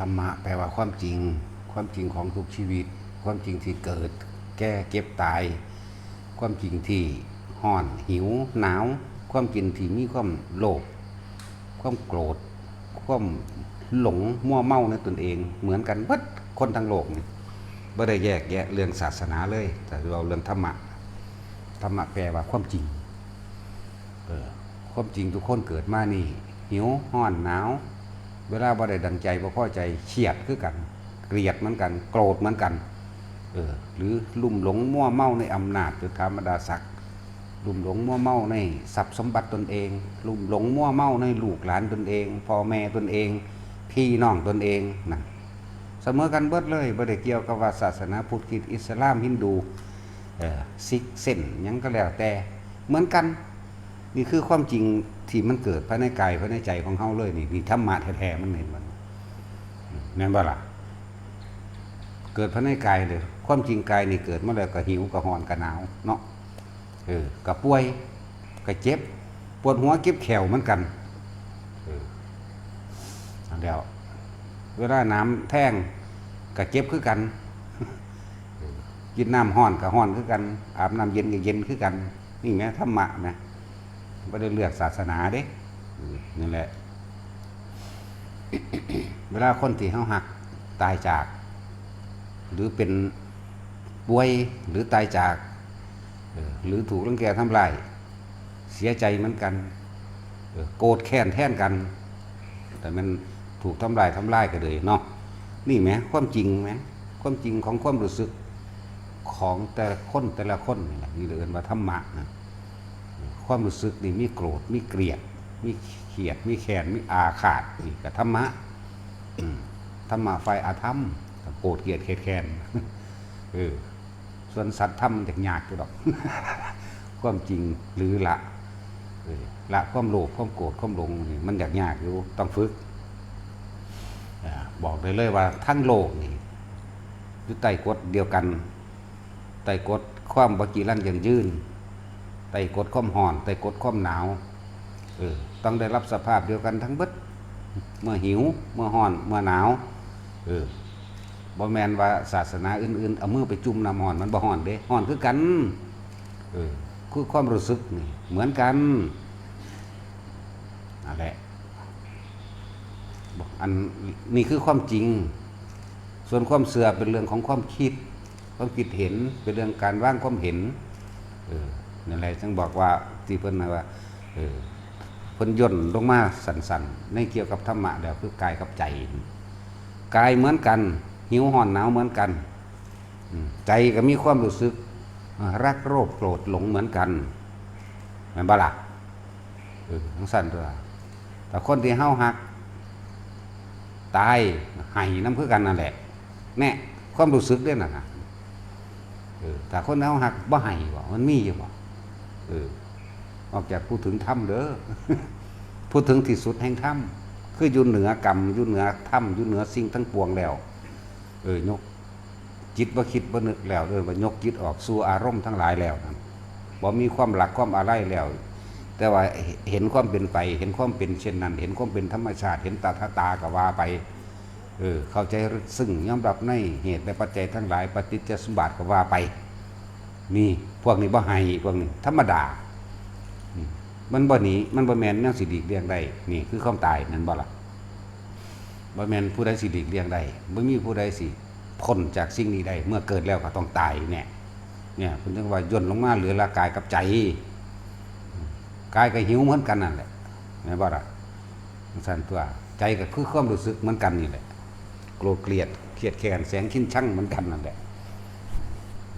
รรมะแปลว่าความจริงความจริงของทุกชีวิตความจริงที่เกิดแก่เก็บตายความจริงที่ร้อนหิวหนาวความจริงที่มีความโลภความโกรธความหลงมั่วเมาในตนเองเหมือนกันเบิดคนทั้งโลกนี่ไม่ได้แยกแยะเรื่องศาสนาเลยแต่เราเรื่องธรรมะแปลว่าความจริงความจริงทุกคนเกิดมานี่หิวร้อนหนาวเวลาบ่ได้ดังใจบ่พอใจเครียดคือกันเกลียดเหมือนกันโกรธเหมือนกันหรือลุ่มหลงมั่วเมาในอำนาจหรือธรรมดาศักดิ์ลุ่มหลงมั่วเมาในทรัพย์สมบัติตนเองลุ่มหลงมั่วเมาในลูกหลานตนเองพ่อแม่ตนเองพี่น้องตนเองนะเสมอกันเบิดเลยบ่ได้เกี่ยวกับว่าศาสนาพุทธคริสต์อิสลามฮินดูซิกเส้นยังก็แล้วแต่เหมือนกันนี่คือความจริงที่มันเกิดภายในกายภายในใจของเฮาเลยนี่ธรรมะแท้ๆมันเห็นมันแม่นบ่ล่ะเกิดภายในกายเลยความจริงกายนี่เกิดมาแล้วก็หิวก็ร้อนก็หนาวเนาะก็ป่วยก็เจ็บปวดหัวเก็บแขวเหมือนกันแล้วเวลาน้ำแท่งก็เจ็บคือกันกินน้ำร้อนก็ร้อนคือกันอาบน้ำเย็นก็เย็นคือกันนี่แม่ธรรมะนะไม่ได้เลือกศาสนาเด้นี่แหละ เวลาคนที่เฮาหักตายจากหรือเป็นป่วยหรือตายจากหรือถูกรังแกทำลายเสียใจเหมือนกันโกรธแค้นแทนกันแต่มันถูกทำลายก็เลยเนาะนี่แหมความจริงแหมความจริงของความรู้สึกของแต่ละคนนี่เรียกว่าธรรมะนะความรู้สึกนี่มีโกรธมีเกลียดมีเขียดมีแค้นมีอาฆาตนี่ก็ธรรมะธรรมะฝ่ายอาธรรมโกรธเกลียดแค้นส่วนสัตว์ธรรมมันจะยากอยู่ดอก ความจริงหรือละความโลภความโกรธความหลงนี่มันยากอยู่ต้องฝึกบอกเลยว่าทั้งโลกนี่อยู่ใต้กฎเดียวกันใต้กฎความบ่จีรังยั่งยืนใต้กฎความร้อนใต้กฎความหนาวต้องได้รับสภาพเดียวกันทั้งเบิดเมื่อหิวเมื่อร้อนเมื่อหนาวบ่แม่นว่าศาสนาอื่นๆเอามือไปจุ่มน้ำร้อนมันบ่ร้อนเด้ร้อนคือกันคือความรู้สึกนี่เหมือนกันนั่นแหละอันนี่คือความจริงส่วนความเสื่อเป็นเรื่องของความคิดเห็นเป็นเรื่องการวางความเห็นนั่นแหละจึงบอกว่าที่เพิ่นว่าเพิ่นย่นลงมาสั่นๆในเกี่ยวกับธรรมะแล้วคือกายกับใจกายเหมือนกันหิวร้อนหนาวเหมือนกันใจก็มีความรู้สึกรักโลภโกรธหลงเหมือนกันแม่นบ่ล่ะทั้งสั่นตัวแต่คนที่เฮาฮักตายให้น้ำคือกันนั่นแหละแน่ความรู้สึกด้วยนะแต่คนเฮาฮักบ่ให้บ่มันมีอยู่บ่ออกจากพูดถึงธรรมเด้อ พูดถึงที่สุดแห่งธรรมคืออยู่เหนือกรรมอยู่เหนือธรรมอยู่เหนือสิ่งทั้งปวงแล้วยกจิตบ่คิดบ่นึกแล้วว่ายกจิตออกสู่อารมณ์ทั้งหลายแล้วนั่นบ่มีความหลักความอะไรแล้วแต่ว่าเห็นความเป็นไปเห็นความเป็นเช่นนั้นเห็นความเป็นธรรมชาติเห็นตาก็ว่าไปเข้าใจซึ่งยอมรับในเหตุและปัจจัยทั้งหลายปฏิจจสมบัติก็ว่าไปนี่พวกนี้บ่ให้พวกนี้ธรรมดามันบ่หนีมันบ่แม่นแนวสิหลีกเลี่ยงได้นี่คือความตายนั่นบ่ล่ะบ่แม่นผู้ใดสิหลีกเลี่ยงได้บ่มีผู้ใดสิพ้นจากสิ่งนี้ได้เมื่อเกิดแล้วก็ต้องตายเนี่ยเพิ่นจึงว่าย่นลงมาเหลือละกายกับใจกายก็หิวเหมือนกันนั่นแหละแม่นบ่ล่ะสั่นตัวใจก็คือความรู้สึกเหมือนกันนี่แหละโกรธเกลียดแค้นแสงขิ้นชั่งเหมือนกันนั่นแหละ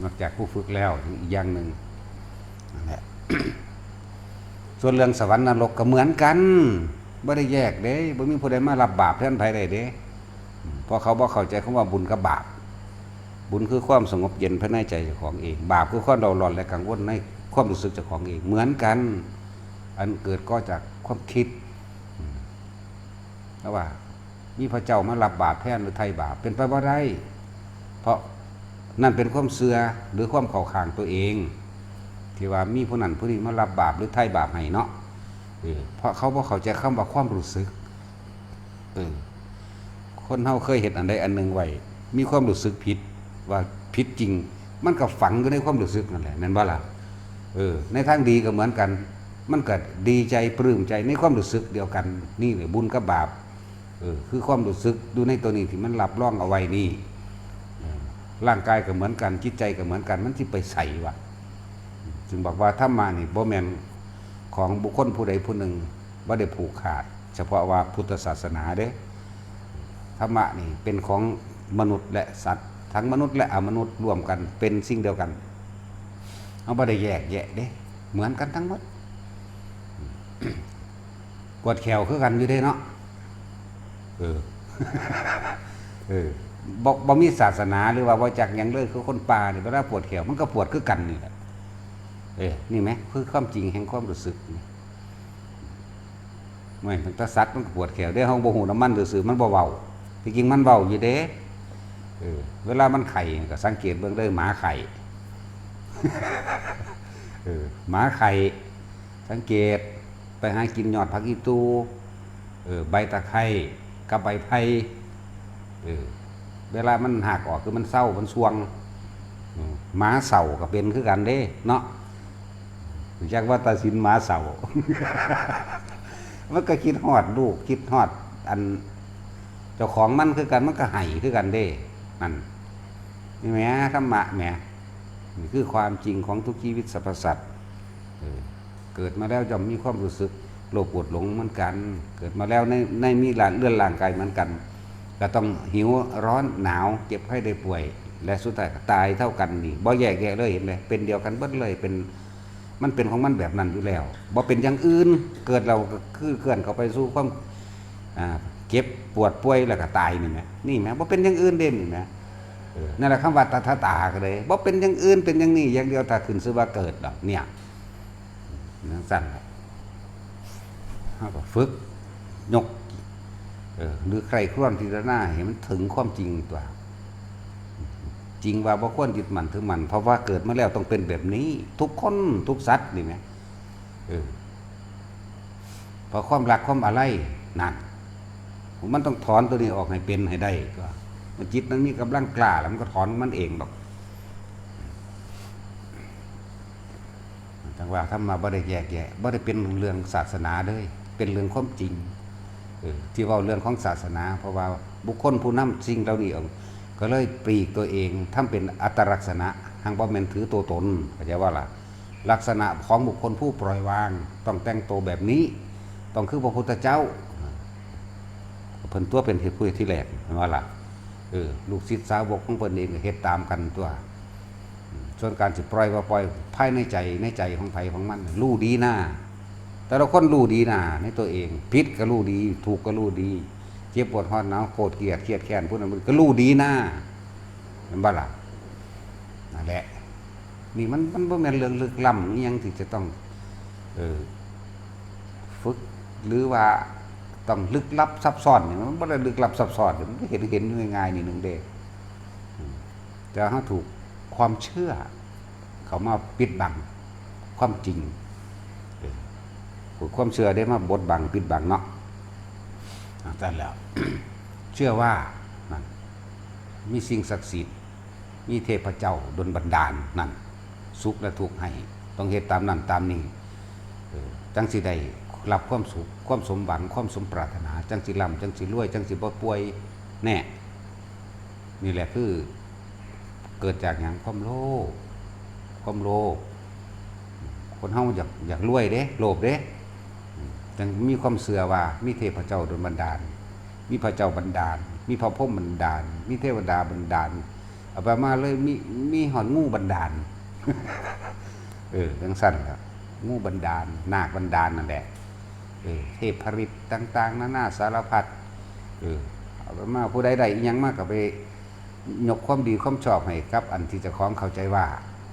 นอกจากผู้ฝึกแล้วอีกอย่างนึงนั่นแหละ ส่วนเรื่องสวรรค์นรกก็เหมือนกันบ่ได้แยกเด้บ่มีผู้ใดมารับบาปแทนไผได้เด้เพราะเขาบ่เข้าใจคำว่าบุญกับบาปบุญคือความสงบเย็นภายในใจเจ้าของเองบาปคือความเร่าร้อนและกังวลในความรู้สึกเจ้าของเองเหมือนกันอันเกิดก็จากความคิดแล้วว่ามีพระเจ้ามารับบาปแทนหรือไถ่บาปเป็นไปบ่ได้เพราะนั่นเป็นความเสื่อหรือความเข้าข้างตัวเองที่ว่ามีผู้นั้นผู้นี้มารับบาปหรือไถ่บาปให้เนาะเพราะเขาบ่เข้าใจคำว่าความรู้สึกค คนเฮาเคยเห็นอันใดอันหนึ่งไว้มีความรู้สึกผิดว่าผิดจริงมันก็ฝังอยู่ในความรู้สึกนั่นแหละนั่นว่าล่ะในทางดีก็เหมือนกันมันก็ดีใจปลื้มใจในความรู้สึกเดียวกันนี่แหละบุญกับบาปคือความรู้สึกดูในตัวนี้ที่มันรับรองเอาไว้นี่ร่างกายก็เหมือนกันจิตใจก็เหมือนกันมันสิไปใส่วะจึงบอกว่าธรรมะนี่บ่แม่นของบุคคลผู้ใดผู้หนึ่งบ่ได้ผูกขาดเฉพาะว่าพุทธศาสนาเด้ธรรมะนี่เป็นของมนุษย์และสัตว์ทั้งมนุษย์และอมนุษย์รวมกันเป็นสิ่งเดียวกันเอาบ่ได้แยกแยะเด้เหมือนกันทั้งหมดปวดแขวคือกันอยู่เด้เนาะบ่มีศาสนาหรือว่าบ่จักหยังเลยคือคนป่านี่เวลาปวดแขวมันก็ปวดคือกันนี่แหละนี่ไหมคือความจริงแห่งความรู้สึกนี่ไม่มันถ้าสัตว์มันก็ปวดแขวได้เฮาบ่ฮู้น้ำมันซื่อๆมันบ่เว้าที่จริงมันเว้าอยู่เด้เวลามันไข่ก็สังเกตเบิ่งเด้อหมาไข่หมาไข่สังเกตไปหากินยอดผักอีตูใบตะไคร้กับใบไผ่เวลามันหักออกคือมันเศร้ามันสวงหมาเศร้าก็เป็นคือกันเด้เนาะจักว่าตาสินหมาเศร้า มันก็คิดฮอดลูกคิดฮอดอันเจ้าของมันคือกันมันก็ไห้คือกันเด้นั่นนี่แหมธรรมะแหมนี่คือความจริงของทุกชีวิตสรรพสัตว์เกิดมาแล้วจะมีความรู้สึกโลภโกรธหลงเหมือนกันเกิดมาแล้วในมีเลื่อนร่างกายเหมือนกันก็ต้องหิวร้อนหนาวเจ็บไข้ได้ป่วยและสุดท้ายก็ตายเท่ากันนี่บ่แยกแยะเลยเห็นไหมเป็นเดียวกันเบิดเลยเป็นมันเป็นของมันแบบนั้นอยู่แล้วบ่เป็นอย่างอื่นเกิดเราก็คือเคลื่อนเข้าไปสู่ความเจ็บปวดป่วยแล้วก็ตายนี่แหมนี่แหมบ่เป็นอย่างอื่นเด่นนี่แหมนั่นแหละคำว่าตถาก็เลยบ่เป็นอย่างอื่นเป็นอย่างนี้อย่างเดียวถ้าขึ้นชื่อว่าเกิดดอกเนี่ยนั่นสั่นเฮาก็ฝึกยกหรือใครครวญพิจารณาเห็นมันถึงความจริงตัวจริงว่าบ่ควรยึดมั่นถือมั่นเพราะว่าเกิดมาแล้วต้องเป็นแบบนี้ทุกคนทุกสัตว์นี่แหมเพราะความรักความอะไรนั่นมันต้องถอนตัวนี้ออกให้เป็นให้ได้ก็มันจิตนั้นมีกำลังกล้าแล้วมันก็ถอนมันเองหรอกจังว่าทำมาบ่ได้แยกแยะบ่ได้เป็นเรื่องศาสนาเลยเป็นเรื่องความจริงที่ว่าเรื่องของศาสนาเพราะว่าบุคคลผู้นำสิ่งเหล่านี้ก็เลยปลีกตัวเองทำเป็นอัตลักษณะทางบ่แม่นถือตัวตนเข้าใจว่าล่ะลักษณะของบุคคลผู้ปล่อยวางต้องแต่งตัวแบบนี้ต้องคือพระพุทธเจ้าเพิ่นตัวเป็นเหตุผู้ที่แรกว่าล่ะลูกศิษย์สาวกของเพิ่นเองก็เฮ็ดตามกันตัวส่วนการสิปล่อยว่าปล่อยภายในใจของไผของมันรู้ดีหน้าแต่ละคนรู้ดีหน้าในตัวเองผิดก็รู้ดีถูกก็รู้ดีเจ็บปวดร้อนหนาวโกรธเกลียดเครียดแค้นพวกนั้นมันก็รู้ดีหน้าเห็นบ่ล่ะนั่นแหละนี่มันบ่แม่นเรื่องลึกล้ำอีหยังที่จะต้องฝึกหรือว่าต้องลึกลับซับซ้อนนี่มันบ่ได้ลึกลับซับซ้อนมันเห็นง่ายๆนี่นึงเด้แต่เฮาถูกความเชื่อเขามาปิดบังความจริงความเชื่อได้มาบดบังปิดบังเนาะแต่แล้ว เชื่อว่านั่นมีสิ่งศักดิ์สิทธิ์มีเทพเจ้าดลบันดาลนั่นสุขและทุกข์ให้ต้องเฮ็ดตามนั้นตามนี้จังสิได้รับความสุขความสมหวังความสมปรารถนาจังสิร่ำจังสิรวยจังสิบ่ป่วยแน่นี่แหละคือเกิดจากอย่างความโลภคนเฮาอยากรวยเด้โลภเด้จังมีความเชื่อว่ามีเทพเจ้าดลบันดาลมีพระเจ้าบันดาลมีพระพรหมบันดาลมีเทวดาบันดาลเอาไปมาเลยมีหอนงูบันดาลจังซั่นครับงูบันดาลนาคบันดาลนั่นแหละเทพผริตต่างๆนานาสารพัดเอาไปมาผู้ใดได้อีหยังมากก็ไปยกความดีความชอบให้กับอันที่เจ้าของเข้าใจว่า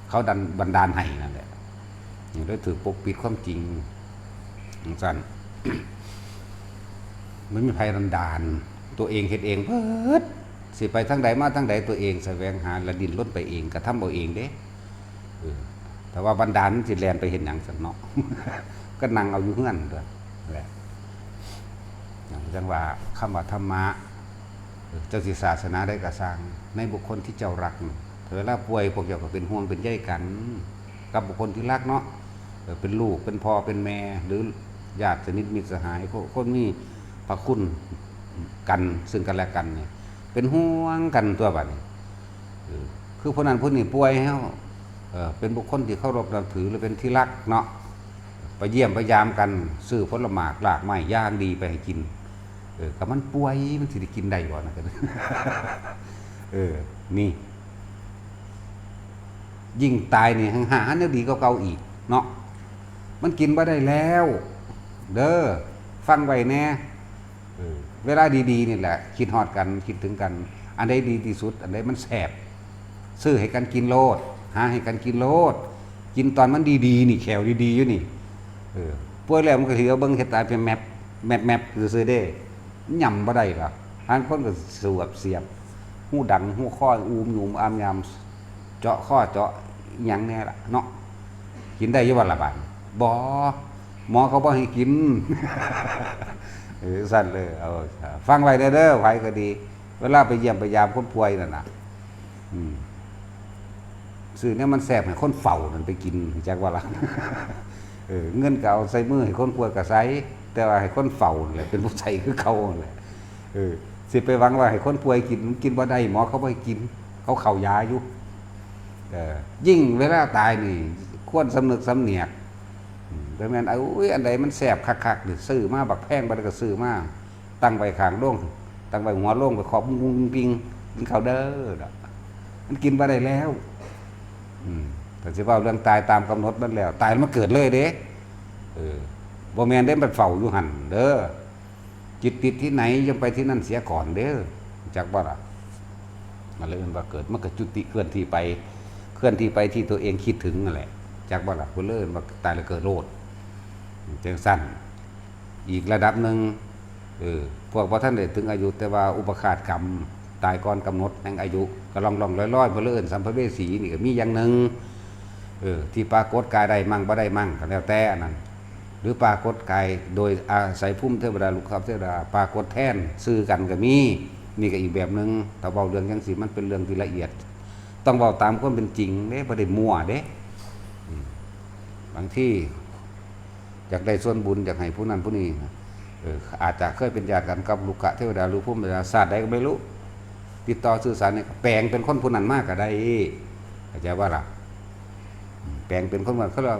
เขาดันบันดาลให้นั่นแหละนี่เลยถือปกปิดความจริงสั่น ไม่มีใครบันดาลตัวเองเฮ็ดเองเพิดสิไปทางใดมาทางใดตัวเองแสวงหาและดิ้นรนไปเองกระทำเอาเองเด้แต่ว่าบันดาลสิแล่นไปเห็นหยังซั่นเนาะ ก็นั่งเอาอยู่เฮือนด้วยแหละจังว่าคำว่าธรรมะ เจ้าสิศาสนาได้กระสร้างในบุคคลที่เจ้ารักเวลาป่วยพวกเจ้าก็เป็นห่วงเป็นใยกันกับบุคคลที่รักเนาะเป็นลูกเป็นพ่อเป็นแม่หรือญาติสนิทมิตรสหายคนมีพระคุณกันซึ่งกันและกันเนี่ยเป็นห่วงกันตัวบัดนี้คือผู้นั้นผู้นี้ป่วยเฮาเป็นบุคคลที่เคารพนับถือหรือเป็นที่รักเนาะไปเยี่ยมไปยามกันซื้อผลไม้หลากไม้ย่างดีไปให้กินกับมันป่วยมันสิได้กินได้บ่นะกันนี่ยิ่งตายนี่หาแนวดีก็เก่าอีกเนาะมันกินบ่ได้แล้วเด้อฟังไว้แน่เวลาดีๆนี่แหละคิดฮอดกันคิดถึงกันอันใดดีที่สุดอันใดมันแสบซื้อให้กันกินโลดหาให้กันกินโลดกินตอนมันดีๆนี่แขวดีๆอยู่นี่ป่วยแล้วมันก็สิเอาเบิ่งเฮ็ดตายเป็นแมปซื่อๆเด้ย่ำบ่ได้หรอกหางคนก็สวบเสียบหูดังหูข้ออูมหยุมอามยามเจาะข้อเจาะหยังแน่ล่ะเนาะกินได้อยู่บ่ล่ะบาดบ่หมอเขาบ่ให้กินสั่นเลยเอาฟังไว้เด้อไผก็ดีเวลาไปเยี่ยมไปยามคนป่วยนั่นน่ะซื้อเนี่ยมันแซ่บให้คนเฝ้านั่นไปกินจักว่าล่ะเงินก็เอาใส่มือให้คนป่วยก็ใส่แต่ว่าให้คนเฝ้าแหละเป็นผู้ใช้คือเขาแหละสิไปหวังว่าให้คนป่วยกินบ่ได้หมอเขาบ่ให้กินเขาเข้ายาอยู่ยิ่งเวลาตายนี่ควรสำนึกสำเนียกแต่แม่นอันใดมันแซ่บคักๆนี่ซื้อมาบักแพงบ่ได้ก็ซื้อมาตั้งไว้ข้างโรงตั้งไว้หัวโรงไปขอบมุงปิงกินข้าวเด้อมันกินบ่ได้แล้วแต่สิว่าเรื่องตายตามกำหนดมันแล้วตายมันเกิดเลยเด้บ่แม่นได้มันเฝ้าอยู่หั่นเด้อจิตติดที่ไหนยังไปที่นั่นเสียก่อนเด้อจักบ่ล่ะมันเลยมันว่าเกิดมันก็จุติเคลื่อนที่ไปที่ตัวเองคิดถึงนั่นแหละจักบ่ล่ะผู้เลิ่นว่าตายแล้วเกิดโลดจังสั้นอีกระดับหนึ่งพวกบ่ท่านได้ถึงอายุแต่ว่าอุปคาตกรรมตายก่อนกำหนดแห่งอายุก็ล่องๆลอยๆผู้เลิ่นสัมภเวสีนี่ก็มีอย่างนึงที่ปรากฏกายได้มั่งบ่ได้มั่งก็แล้วแต่อันนั้นหรือปรากฏกายโดยอาศัยภูมิเทวดาลูกคับเทวดาปรากฏแทนซื้อกันก็มีนี่ก็อีกแบบนึงถ้าเว้าเรื่องจังซี่มันเป็นเรื่องที่ละเอียดต้องเว้าตามความเป็นจริงเด้บ่ได้มั่วเด้บางที่อยากได้ส่วนบุญอยากให้ผู้นั้นผู้นี้อาจจะเคยเป็นญาติกันกับลูกกะเทวดาหรือภูมิเทวดาศาสตร์ใดก็ไม่รู้ติดต่อสื่อสารเนี่ยแปลงเป็นคนผู้นั้นมากก็ได้เข้าใจว่าล่ะแปลงเป็นคนว่าเขาเรียก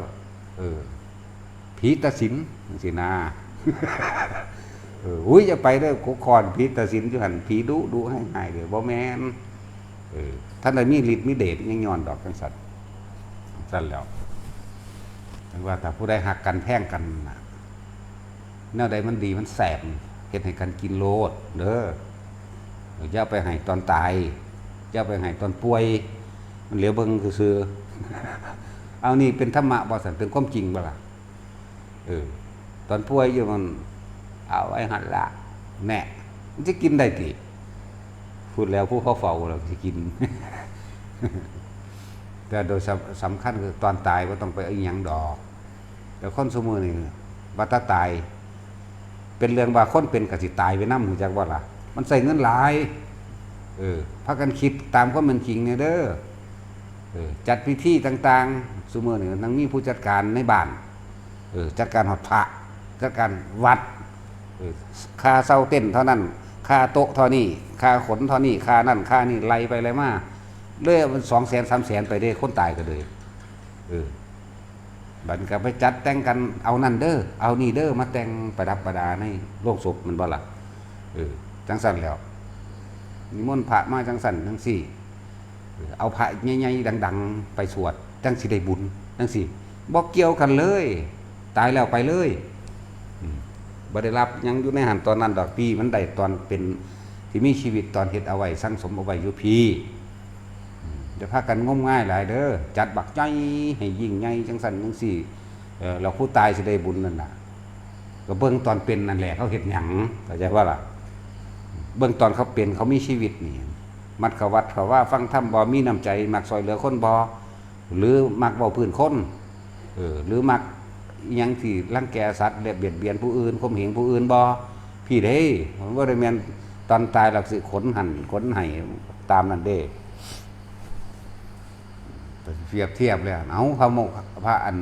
ผีตาสินสินาจะไปเด้อกุคอนผีตาสินอยู่หั่นผีดุให้หายเด้อบ่แม่นท่านได้มีฤทธิ์มีเดชยังย้อนดอกจังซั่นซั่นแล้วถึงว่าถ้าผู้ใดหักกันแพ่งกันน่ะแนวใดมันดีมันแสบเฮ็ดให้กันกินโลดเด้ออย่าไปให้ตอนตายอย่าไปให้ตอนป่วยมันเหลียวเบิ่งซื่อๆเอานี่เป็นธรรมะบ่ซั่นเป็นความจริงบ่ล่ะตอนป่วยอยู่มันเอาไว้หั่นล่ะแน่มันจะกินได้ติพูดแล้วผู้เขาเฝ้าแล้วสิกินแต่โดยสำคัญคือตอนตายบ่ต้องไปอีหยังดอกแต่คนซุมื้อนี่ว่าถ้าตายเป็นเรื่องว่าคนเป็นก็สิตายไปนำรู้จักบ่ล่ะมันใช้เงินหลายพากันคิดตามความเป็นจริงเนี่ยเด้อจัดพิธีต่างๆซุมื้อนี่ทั้งมีผู้จัดการในบ้านจัดการหอดพระจัดการวัดค่าเช่าเต้นเท่านั้นค่าโต๊ะเท่านี้ค่าขนเท่านี้ค่านั่นค่านี่ไล่ไปเลยมาเลยมัน200,000 300,000ไปเด้คนตายก็เลยบัดก็ไปจัดแต่งกันเอานั่นเด้อเอานี่เด้อมาแต่งประดับประดาในโลกศพมันบ่ล่ะจังสั่นแล้วนิมนต์พระมาจังสั่นจังซี่เอาพระใหญ่ๆดังๆไปสวดจังสิได้บุญจังซี่บ่เกี่ยวกันเลยตายแล้วไปเลยบ่ได้รับยังอยู่ในหันตอนนั้นดอกพี่มันได้ตอนเป็นที่มีชีวิตตอนเฮ็ดเอาไว้สังสมเอาไว้อยู่พี่จะพากันงมง่ายหลายเด้อจัดบักใหญ่ให้ยิ่งใหญ่จังซั่นจังซี่เราผู้ตายสิได้บุญนั่นน่ะก็เบิ่งตอนเป็นนั่นแหละเขาเฮ็ดหยังเข้าใจว่าล่ะเบื้องตอนเขาเป็นเขามีชีวิตนี่มัดเขาวัดเขาว่าฟังธรรมบ่มีน้ำใจมักซอยเหลือคนบ่หรือมักเว้าพื้นคนหรือมักอิหยังที่รังแกสัตว์และเบียดเบียนผู้อื่นข่มเหงผู้อื่นบ่พี่เด้มันบ่ได้แม่น ตอนตายเราสิขนหั่นขนไห้ตามนั่นเด้เปรียบเทียบเลยเอาพระโมกพระอัน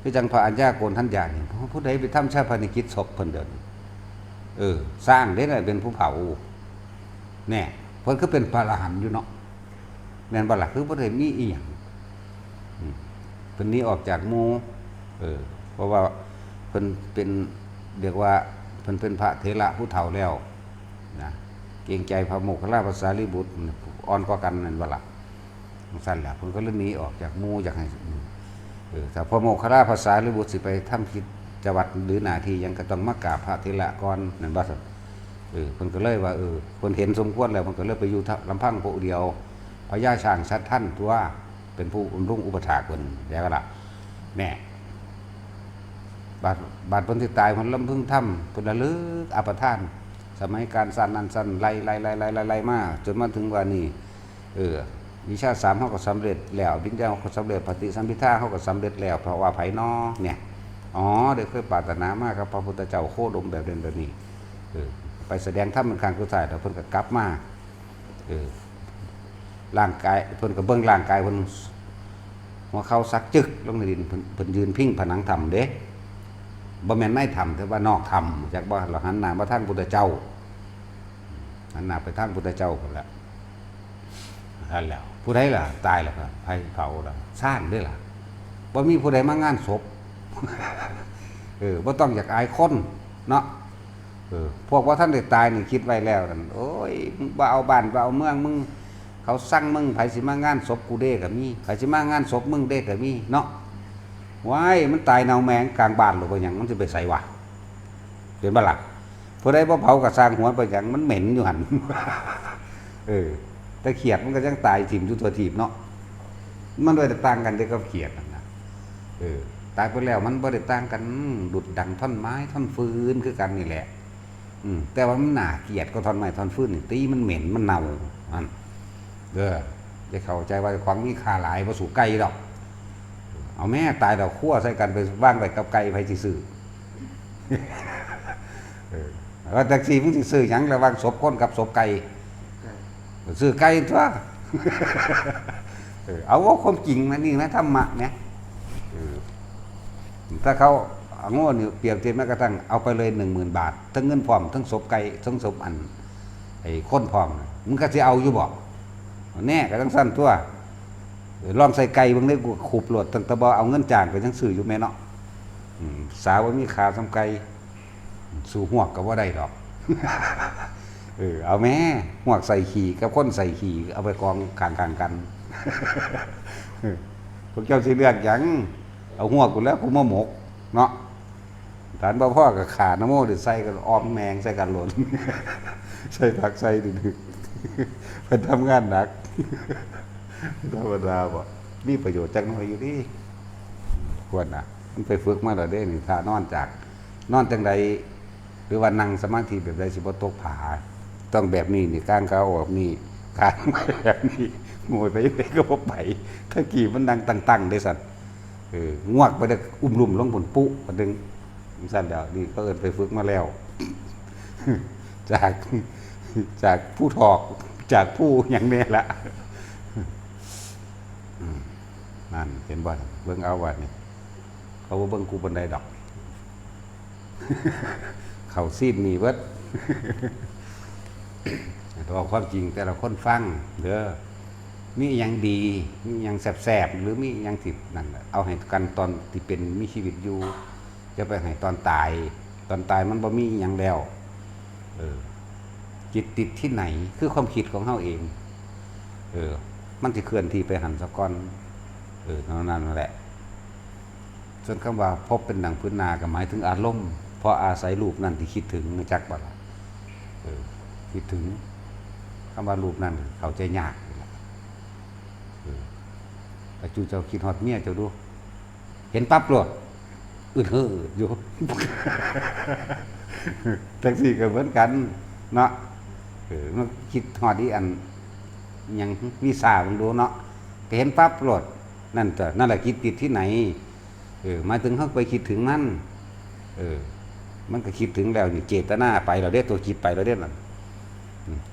คือจังพระอัญญาโกณทัญญานี่ผู้ใดไปทำชาพนิกิจศพเพิ่นเดินสร้างได้เลยเป็นผู้เผาแน่เพิ่นคือเป็นพระอรหันต์อยู่เนาะแม่นบ่ล่ะคือบ่ได้มีอีหยังเพิ่นนี้ออกจากหมู่เพราะว่าเพิ่นเป็นเรียกว่าเพิ่นเป็นพระเถระผู้เฒ่าแล้วนะเกรงใจพระโมคคัลลาภาษาลิบุตรอ่อนกว่ากันนั่นบ่ล่ะสั่นแหละเพิ่นก็เลยหนีออกจากหมู่อยากให้ถ้าพระโมคคัลลาภาษาลิบุตรสิไปทำกิจวัตรหรือหน้าที่หยังก็ต้องมากราบพระเถระก่อนนั่นบ่ซั่นเพิ่นก็เลยว่าเพิ่นเห็นสมควรแล้วเพิ่นก็เลยไปอยู่ลำพังผู้เดียวพญาช้างชัดท่านตัวเป็นผู้รุ่งอุปถากเพิ่นแล้วก็ล่ะแน่บาดเพิ่นสิตายเพิ่นลำพึงถ้ำเพิ่นระลึกอปทานสมัยการสั้นนั้นสั้นไล่มาจนมาถึงวันนี้วิชา3เฮาก็สำเร็จแล้ววิญญาณเฮาก็สำเร็จปฏิสัมภิทาเฮาก็สำเร็จแล้วเพราะว่าไผน้อเนี่ยได้เคยปรารถนามากับพระพุทธเจ้าโคดมแบบนี้ไปแสดงธรรมเป็นครั้งสุดท้ายแล้วเพิ่นก็กลับมาร่างกายเพิ่นก็เบิ่งร่างกายเพิ่นหัวเข่าซักจึกลงในดินเพิ่นยืนพิงผนังถ้ำเด้บ่แม่นในถ้ำแต่ว่านอกถ้ำจากบ่เราหันหน้ามาทางพุทธเจ้าหันหน้าไปทางพุทธเจ้าพุ่นแหละนั่นแหละผู้ใดล่ะตายแล้วก็ไผเผาล่ะซ่านเด้อล่ะบ่มีผู้ใดมางานศพบ่ต้องอยากอายคนเนาะพวกว่าท่านได้ตายนี่คิดไว้แล้วนั่นโอ้ยบ่เอาบ้านบ่เอาเมืองมึงเขาสั่งมึงไผสิมางานศพกูเด้ก็มีไผสิมางานศพมึงเด้ก็มีเนาะว้ายมันตายเน่าแมงกลางบ้านหรือบ่หยังมันสิไปไสวะเป็นบ่ล่ะผู้ใดบ่เผาก็สร้างหัวไปหยังมันเหม็นอยู่หั่นแต่เขียดมันก็ยังตายถิ่มอยู่ตัวถีบเนาะมันบ่ได้ต่างกันเด้กับเขียดนั่นน่ะตายไปแล้วมันบ่ได้ต่างกันดุดดังท่อนไม้ท่อนฟืนคือกันนี่แหละแต่ว่ามันน่าเกลียดก็ท่อนไม้ท่อนฟืนนี่ตีมันเหม็นมันเน่าอันจะเข้าใจว่าของมีค่าหลายบ่สู่ไก่ดอกเอาแม่ตายดอกคั่วใส่กันไปว่างไปกับไก่ไปสิซื้อว่าแท็กซี่มึงสิซื้อหยังระหว่างศพคนกับศพไก่ซื้อไก่ตัวเอาว่าความจริงนะนี่นะธรรมะเนี่ยถ้าเขาโง่เนี่ยเปรียบเทียบแม้กระทั่งเอาไปเลย10,000 บาททั้งเงินพร้อมทั้งศพไก่ทั้งศพอันไอ้คนพร้อมมึงก็สิเอาอยู่บ่แน่ก็ทั้งสั้นตัวลองใส่ไก่บางได้กูขูบโหลดตั้งแต่บ่เอาเงินจ้างไปทั้งสื่ออยู่แม่เนาะสาวว่ามีขาสำไก่สู่หวกก็บ่ได้ดอกเอาแม่หวกใส่ขี่กับคนใส่ขี่เอาไปกองข้างๆกันพวกเจ้าสิเลือกหยังเอาหวกกูแล้วกูมาหมกเนาะฐานบ่พ่อกับขาน้ำโมหรือใส่กันออมแมงใส่กันหล่นใส่ผักใส่ดึกๆเพิ่นทำงานหนักธรรมดาบ่มีประโยชน์จักหน่อยอยู่ดิควรน่ะมันไปฝึกมาแล้วเด้นี่ถ้านอนจังใดหรือว่านั่งสมาธิแบบใดสิบ่ตกผาต้องแบบนี้นี่ก้างเขาออกนี่คางแบบนี้งวยไปไหนก็บ่ไปถ้ากี่มันนั่งตั้งๆได้สั่นงวกไปได้อุ้มลุ่มลงบนปุ๊บ่ดึงสั่นแล้วนี่ก็เอิ้นไปฝึกมาแล้วจากผู้ถอกจากผู้อย่างนี้ละนั่นเห็นบ่เบิ่งเอาว่านี่เขาบ่เบิ่งกูบันไดดอกเขาซีดมีเบิดบอกความจริงแต่ละคนฟังเด้อมีอย่างดีมีอย่างแสบๆหรือมีอย่างที่นั่นเอาให้กันตอนที่เป็นมีชีวิตอยู่จะไปให้ตอนตายมันบ่มีอย่างแล้วจิตติดที่ไหนคือความคิดของเฮาเองมันสิเคลื่อนที่ไปหันสะก่อนนั่นแหละส่วนคำว่าพบเป็นดังพื้นนาก็หมายถึงอารมณ์เพราะอาศัยรูปนั่นที่คิดถึงจักบ่ล่ะคิดถึงคำว่ารูปนั่นเข้าใจยากไอ้จูเจ้าคิดฮอดเมียเจ้าดูเห็นปั๊บโลดอึดอยู่จังซี่ก็เหมือนกันเนาะมันคิดฮอดอีอันยังวีซ่าเบิ่งดูเนาะก็เห็นปั๊บโลดนั่นแหละคิดติดที่ไหนหมายถึงเฮาไปคิดถึงมันมันก็คิดถึงแล้วนี่เจตนาไปแล้วเด้ตัวคิดไปแล้วเด้นั่น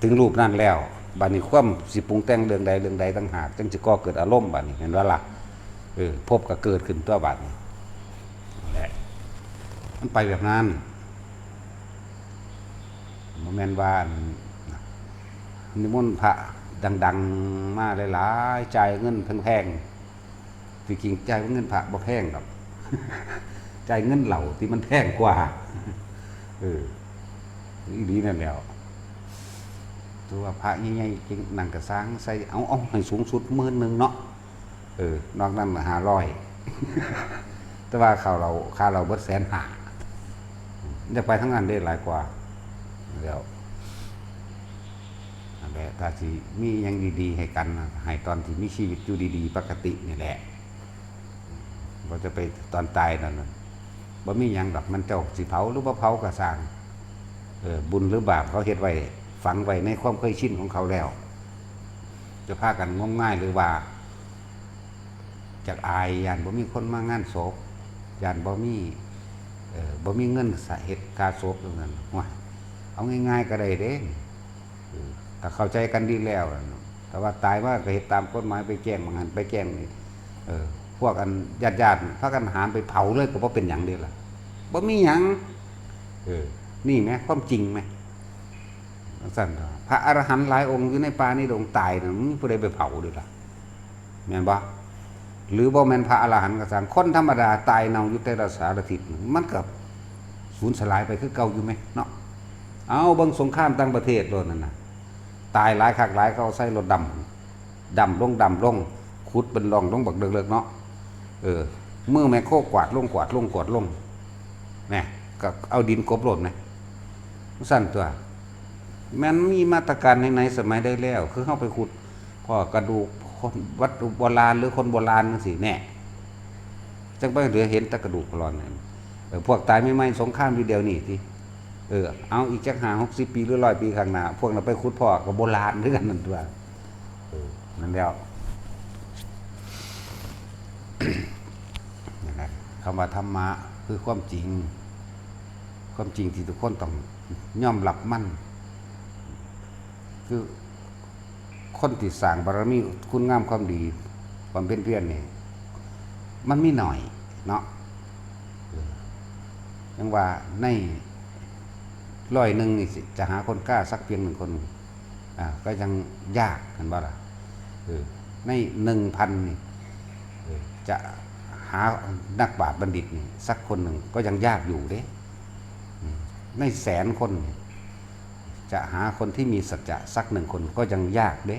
ถึงรูปนั่นแล้วบัดนี้ความสิปรุงแต่งเรื่องใดเรื่องใดต่างหากจึงจะก่อเกิดอารมณ์บัดนี้เห็นว่าล่ะพบก็เกิดขึ้นตัวบัดนี้แหละมันไปแบบนั้นบ่แม่นว่านิมนต์พระดังๆมาหลายๆจ่ายเงินแพงๆที่จริงจ่ายเงินพระบ่แพงหรอกจ่ายเงินเหล่าที่มันแพงกว่าอีหลีนั่นแล้วตัวพระใหญ่ๆจริงนั่งกระซ้างใส่เอาให้สูงสุด10,000เนาะนอกนั้น500แต่ว่าค่าเราเบิด150,000จะไปทั้งนั้นได้หลายกว่าแล้วนั่นแหละถ้าสิมียังดีๆให้กันให้ตอนที่มีชีวิตอยู่ดีๆปกตินี่แหละบ่จะไปตอนตายนั่นบ่มีหยังดอกมันเจ้าสิเผาหรือบ่เผาก็สร้างบุญหรือบาปเขาเฮ็ดไว้ฝังไว้ในความเคยชินของเขาแล้วจะพากันงมง่ายหรือว่าจากอายย่านบ่มีคนมางานศพย่านบ่มีเงินสาเหตุค่าศพตรงนั้นว่าเอาง่ายๆก็ได้เด้ถ้าเข้าใจกันดีแล้วแต่ว่าตายว่าก็เฮ็ดตามกฎหมายไปแจ้งบางอันไปแจ้งนี่พวกอันญาติพากันหามไปเผาเลยก็บ่เป็นหยังเด้ล่ะบ่มีหยังนี่แหมความจริงแหมสั่นพระอรหันต์หลายองค์อยู่ในป่านี่ดงตายน่ะมีผู้ใดไปเผาด้วยล่ะแม่นบ่หรือบ่แม่นพระอรหันต์ก็สั่งคนธรรมดาตายเน่าอยู่แต่ละสารทิศมันก็สูญสลายไปคือเก่าอยู่ไหมเนาะเอาเบิ่งสงครามต่างประเทศโลดนั่นน่ะตายหลายคักหลายเขาใส่รถดำลงขุดเป็นร่องลงบักเลิกๆเนาะมือแม่โคกวาดลงแม่ก็เอาดินกบโลดนะสั่นตัวมันมีมาตรการในสมัยได้แล้วคือเข้าไปขุดพอกระดูกคนวัตถุโบราณหรือคนโบราณนั่นสิแน่จังไปเหลือเห็นแต่กระดูกพลอนพวกตายไม่สงครามทีเดียวนี่ที่เอาอีกจัก50-60 ปีหรือ100 ปีข้างหน้าพวกเราไปขุดพ่อกับโบราณด้วยกันนั่นตัวนั่นแล้วคำว่าธรรมะคือความจริงที่ทุกคนต้องยอมรับมันคือคนที่สร้างบารมีคุณงามความดีความเป็นเพียรนี่มันมีหน่อยเนาะยังว่าใน100นี่สิจะหาคนกล้าสักเพียง1 คนก็ยังยากกันบ่ล่ะใน 1,000 นี่จะหานักปราชญ์บัณฑิตนี่สักคนหนึ่งก็ยังยากอยู่เด้ใน100,000 คนจะหาคนที่มีสัจจะสัก1 คนก็ยังยากเด้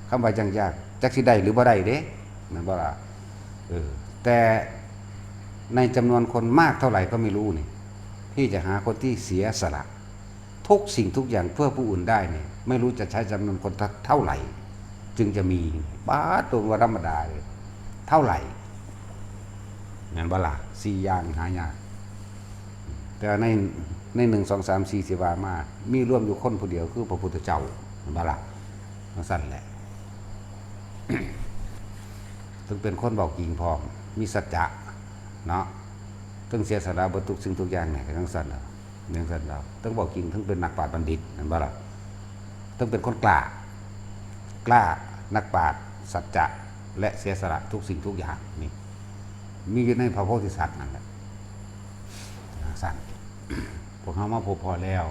คำว่ายังยากจักสิได้หรือบ่ได้เด้นั่นบ่ล่ะแต่ในจำนวนคนมากเท่าไหร่ก็ไม่รู้นี่ที่จะหาคนที่เสียสละทุกสิ่งทุกอย่างเพื่อผู้อื่นได้เนี่ยไม่รู้จะใช้จำนวนคนเท่าไหร่จึงจะมีบ้าตัวธรรมดาเลยเท่าไหร่งั้นบ่ล่ะ4 อย่างหายากแต่ใน1 2 3 4สิว่ามามีร่วมอยู่คนผู้เดียวคือพระพุทธเจ้าบ่ล่ะสั่นแหละถึงเป็นคนบอกจริงพร้อมมีสัจจะเนาะถึงเสียสละบทุกสิ่งทุกอย่างเนี่ยก็ทั้งสั่นอย่างสั่นเราต้องบอกจริงถึงเป็นนักปราชญ์บัณฑิตนั่นบ่ล่ะต้องเป็นคนกล้านักปราชญ์สัจจะและเสียสละทุกสิ่งทุกอย่างนี่มีอยู่ในพระโพธิสัตว์นั่นแหละสั่นพวกเขามาพบพอแล้ว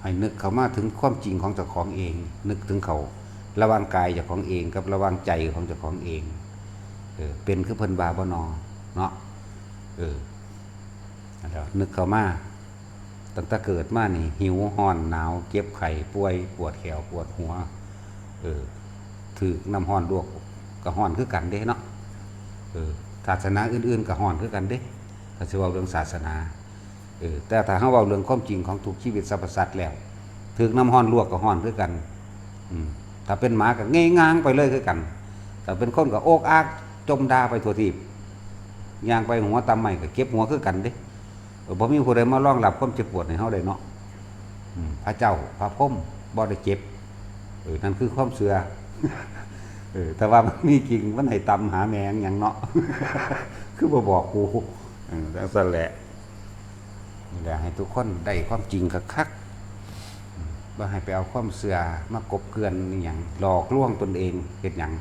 ให้นึกเขามาถึงความจริงของเจ้าของเองนึกถึงเขาระวังกายเจ้าของเองกับระวังใจของเจ้าของเองเป็นคือเพิ่นบาบ่นอเนาะนึกเขามาตั้งแต่เกิดมานี่หิวห้อนหนาวเจ็บไข้ป่วยปวดแขวปวดหัวถือน้ำห้อนลวกก็ห้อนคือกันเด้เนาะศาสนาอื่นๆก็ห้อนคือกันเด้ถ้าสิเว้าเรื่องศาสนาแต่ถ้าเฮาเว้าเรื่องความจริงของทุกชีวิตสรรพสัตว์แล้วถือน้ำห้อนลวกก็ห้อนคือกันถ้าเป็นหมาก็เงยง้างไปเลยคือกันถ้าเป็นคนก็โอกอากจมดาไปทั่วทีบย่างไปหัวตำใหม่ก็เก็บหัวคือกันเด้บ่มีผู้ใดมารองรับความเจ็บปวดให้เฮาได้เนาะพระเจ้าพระพรหมบ่ได้เจ็บนั่นคือความเชื่อแต่ว่ามันมีจริงมันให้ตำหาแมงหยังเนาะคือบ่บอกกูจังซั่นแหละนี่แหละให้ทุกคนได้ความจริงคักๆ บ่ให้ไปเอาความเสื่อมากบเกลื่อนนี่หยังหลอกลวงตนเองเฮ็ดหยัง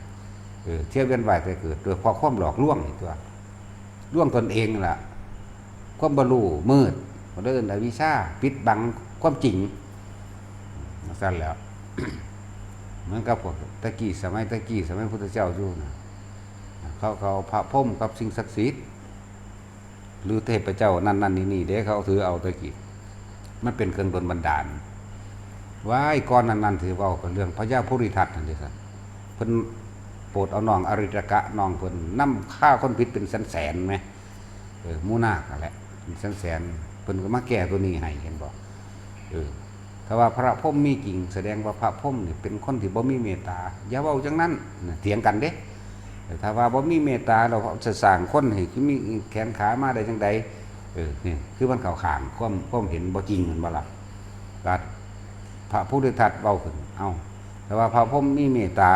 เที่ยวเวียนว่ายแต่เกิดโดยความหลอกลวงนี่ตัวลวงตนเองล่ะความบ่รู้มืดบ่ได้เอิ้นอวิชชาปิดบังความจริงซั่นแหล้ว เหมือนกับพวกตะกี้สมัยพุทธเจ้าอยู่นะเขาพระพรหมกับสิ่งศักดิ์สิทธิ์หรือเทพเจ้านั่นนี่เด้เขาถือเอาตะกี้มันเป็นเครื่องดลบันดาลว้ายก่อนนั้นถือว่าเป็นเรื่องพระยาภูริทัตนั่นเด้ซั่นเพิ่นโปรดเอาน้องอริตกะน้องเพิ่นนำฆ่าคนผิดเป็นแสนๆมั้ยหมู่นาคนั่นแหละเป็นแสนๆเพิ่นก็มาแก้ตัวนี้ให้เห็นบ่ถ้าว่าพระพรหมมีจริงแสดงว่าพระพรหมนี่เป็นคนที่บ่มีเมตตาอย่าเว้าจังนั้นเถียงกันเด้ถ้าว่าบ่มีเมตตาเราจะสร้างคนให้คือมีแขนขามาได้จังไดนี่คือมันเข้าข้างความเห็นบ่จริงนั่นบ่ล่ะก็พระพุทธทัตเว้าขึ้นแต่ว่าพระพรหมมีเมตตา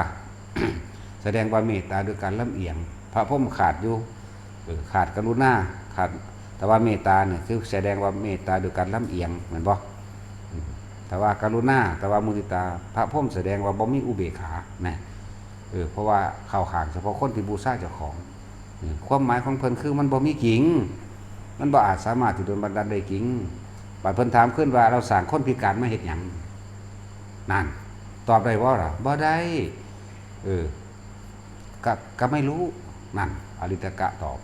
แสดงว่าเมตตาด้วยการลำเอียงพระพรหมขาดอยู่ขาดกรุณาขาดแต่ว่าเมตตาเนี่ยคือแสดงว่าเมตตาด้วยการลำเอียงเหมือนบ่แต่ว่ากรุณาแต่ว่ามุทิตาพระพรหมแสดงว่าบ่มีอุเบกขานะเพราะว่าเข้าข้างเฉพาะคนที่บูชาเจ้าของความหมายของเพิ่นคือมันบ่มีจริงมันบ่อาจสามารถที่โดนบันดาลได้จริงบัดเพิ่นถามขึ้นว่าเราสร้างคนพิการมาเฮ็ดหยังนั่นตอบได้บ่ล่ะบ่ได้ก็ไม่รู้นั่นอริตกะตอบ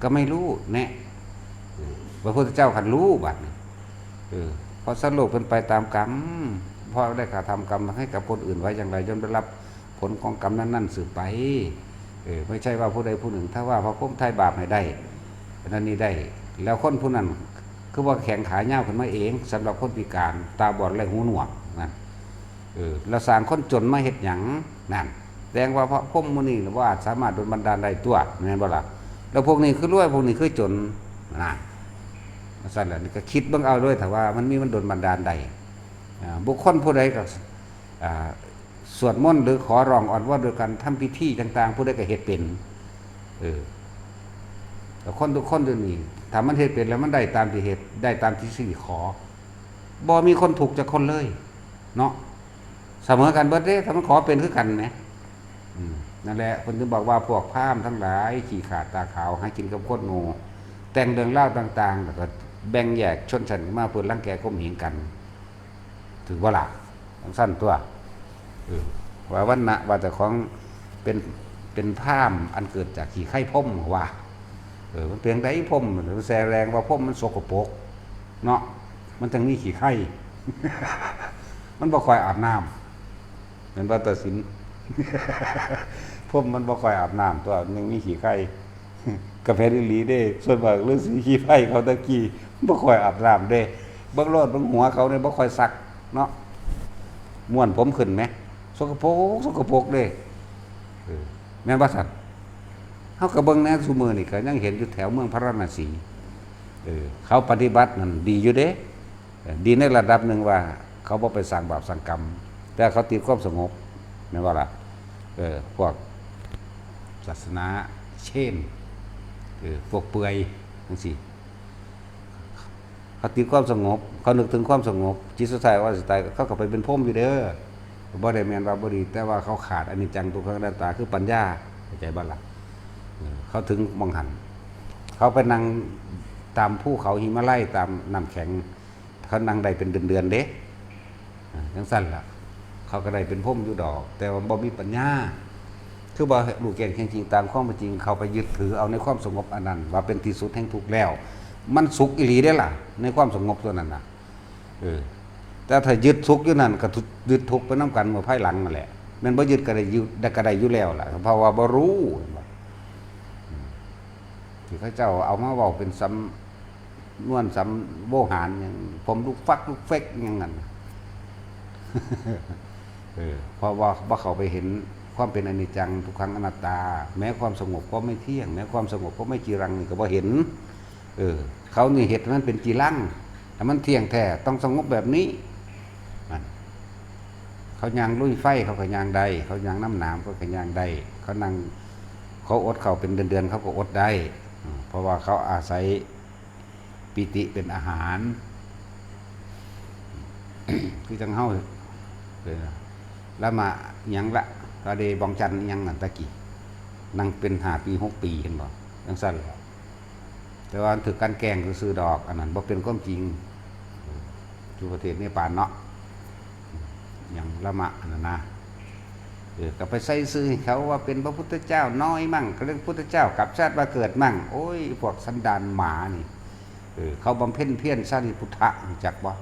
ก็ไม่รู้แน่พระพุทธเจ้าคันรู้บัดนี้เพราะสัตว์โลกเป็นไปตามกรรมเพราะได้กระทำกรรมให้กับคนอื่นไว้อย่างไรย่อมได้รับผลของกรรมนั้นสืบไปไม่ใช่ว่าผู้ใดผู้หนึ่งถ้าว่าพระพุทธไทยบาปให้ได้นั่นนี่ได้แล้วคนผู้นั้นคือว่าแข็งขาเน่าขึ้นมาเองสำหรับคนพิการตาบอดและหูหนวกนั่นเราสร้างคนจนมาเฮ็ดหยังนั่นแสดงว่าพระพุทธมุนีว่าอาจสามารถโดนบันดาลได้ตัวแม่นบ่ล่ะแล้วพวกนี้คือรวยพวกนี้คือจนนั่นสั่นแหละนี่ก็คิดเบิ่งเอาด้วยแต่ว่ามันโดนบันดาลใดบุคคลผู้ใดก็สวดมนต์หรือขอร้องอ่อนวอนโดยการทำพิธีต่างๆผู้ใดก็เฮ็ดเป็นแต่คนทุกคนเดี๋ยวนี้ถ้ามันเฮ็ดเป็นแล้วมันได้ตามที่เฮ็ดได้ตามที่สิขอบ่มีคนถูกจากคนเลยเนาะเสมอกันเบิดเด้ถ้ามันขอเป็นคือกันนะนั่นแหละคนถึงบอกว่าพวกพราหมณ์ทั้งหลายขี้ขาดตาขาวให้กินกับโคตรโง่แต่งเรื่องเล่าต่างๆแล้วก็แบ่งแยกชนชั้นมาเพื่อรังแกข่มเหงกันถือว่าหลักสั้นตัวว่าวันนะว่าแต่ของเป็นพราหมณ์อันเกิดจากขี้ไข่พ่มว่ามันเพียงใดพ่มแสดงว่าพ่มมันสกปรกเนาะมันจึงมีขี้ไข่ มันบ่ค่อยอาบน้ำเป็นว่าตัดสิน พ่มมันบ่ค่อยอาบน้ำตัวยังมีขี้ไข่ กาแฟดิลีเด้ส่วนมากเรื่องสีขี้ไฟเขาตะกี้บ่ค่อยอาบน้ำเด้เบิ่งรถเบิ่งหัวเขาเนี่ยบ่ค่อยซักเนาะม่วนผมขึ้นไหมสกปรกเด้แม่นบ่ซั่นเฮาก็เบิ่งแน่ซุมื้อนี่ก็ยังเห็นอยู่แถวเมืองพระนครศรีเขาปฏิบัตินั่นดีอยู่เด้ดีในระดับหนึ่งว่าเขาบ่ไปสร้างบาปสร้างกรรมแต่เขาติดความสงบแม่นบ่ล่ะพวกศาสนาเช่นพวกเปื่อยจังซี่เขาติดความสงบเขานึกถึงความสงบจิตสุดท้ายว่าสุดท้ายเขาก็ไปเป็นพรหมอยู่เด้อบ่ได้แม่นว่าบ่ดีแต่ว่าเขาขาดอนิจจังทุกขังอนัตตาคือปัญญาเข้าใจบ่ล่ะเขาถึงมองหันเขาไปนั่งตามภูเขาหิมาลัยตามน้ำแข็งเขานั่งได้เป็นเดือนๆเด้จังซั่นล่ะเขาก็ได้เป็นพรหมอยู่ดอกแต่ว่าบ่มีปัญญาคือบ่รู้แก่นจริงตามความเป็นจริงเขาไปยึดถือเอาในความสงบอันนั้นว่าเป็นที่สุดแห่งทุกข์แล้วมันสุขอีหลีได้ล่ะในความสงบตัวนั้นน่ะแต่ถ้ายึดทุกข์อยู่นั่นก็ยึดทุกข์ไปนำกันเมื่อภายหลังนั่นแหละแม่นบ่ยึดก็ได้อยู่แล้วล่ะเพราะว่าบ่รู้ที่เขาเจ้าเอามาเว้าเป็นสำนวนสำโวหารอย่างผมลูกฟักลูกเฟกอย่างนั้นเพราะว่าบ่เข้าไปเห็นความเป็นอนิจจังทุกขังอนัตตาแม้ความสงบก็ไม่เที่ยงแม้ความสงบก็ไม่จีรังนี่ก็บ่เห็นเขานี่เห็นมันเป็นจีรังแต่มันเที่ยงแท้ต้องสงบแบบนี้เขายางลุยไฟเขาก็ยางได้เขายางน้ำหนามเขาก็ยางได้เขานั่งเขาอดเขาเป็นเดือนๆเขาก็อดได้เพราะว่าเขาอาศัยปิติเป็นอาหาร คือจังเฮาแล้วมาหยังละระเดบองจันหยังนั่นตะกี้นั่งเป็น5 ปี 6 ปีเห็นบ่จังซั่นแต่ว่าถึกการแกล้งซื่อๆดอกอันนั้นบ่เป็นความจริงอยู่ประเทศเนปาลเนาะหยังละมะนั่นนะก็ไปใส่ซื่อให้เขาว่าเป็นพระพุทธเจ้าน้อยมั่งก็เรื่องพุทธเจ้ากลับชาติมาเกิดมั่งโอ้ยพวกสันดานหมานี่เขาบำเพ็ญเพียรสร้างพุทธะรู้จักบ่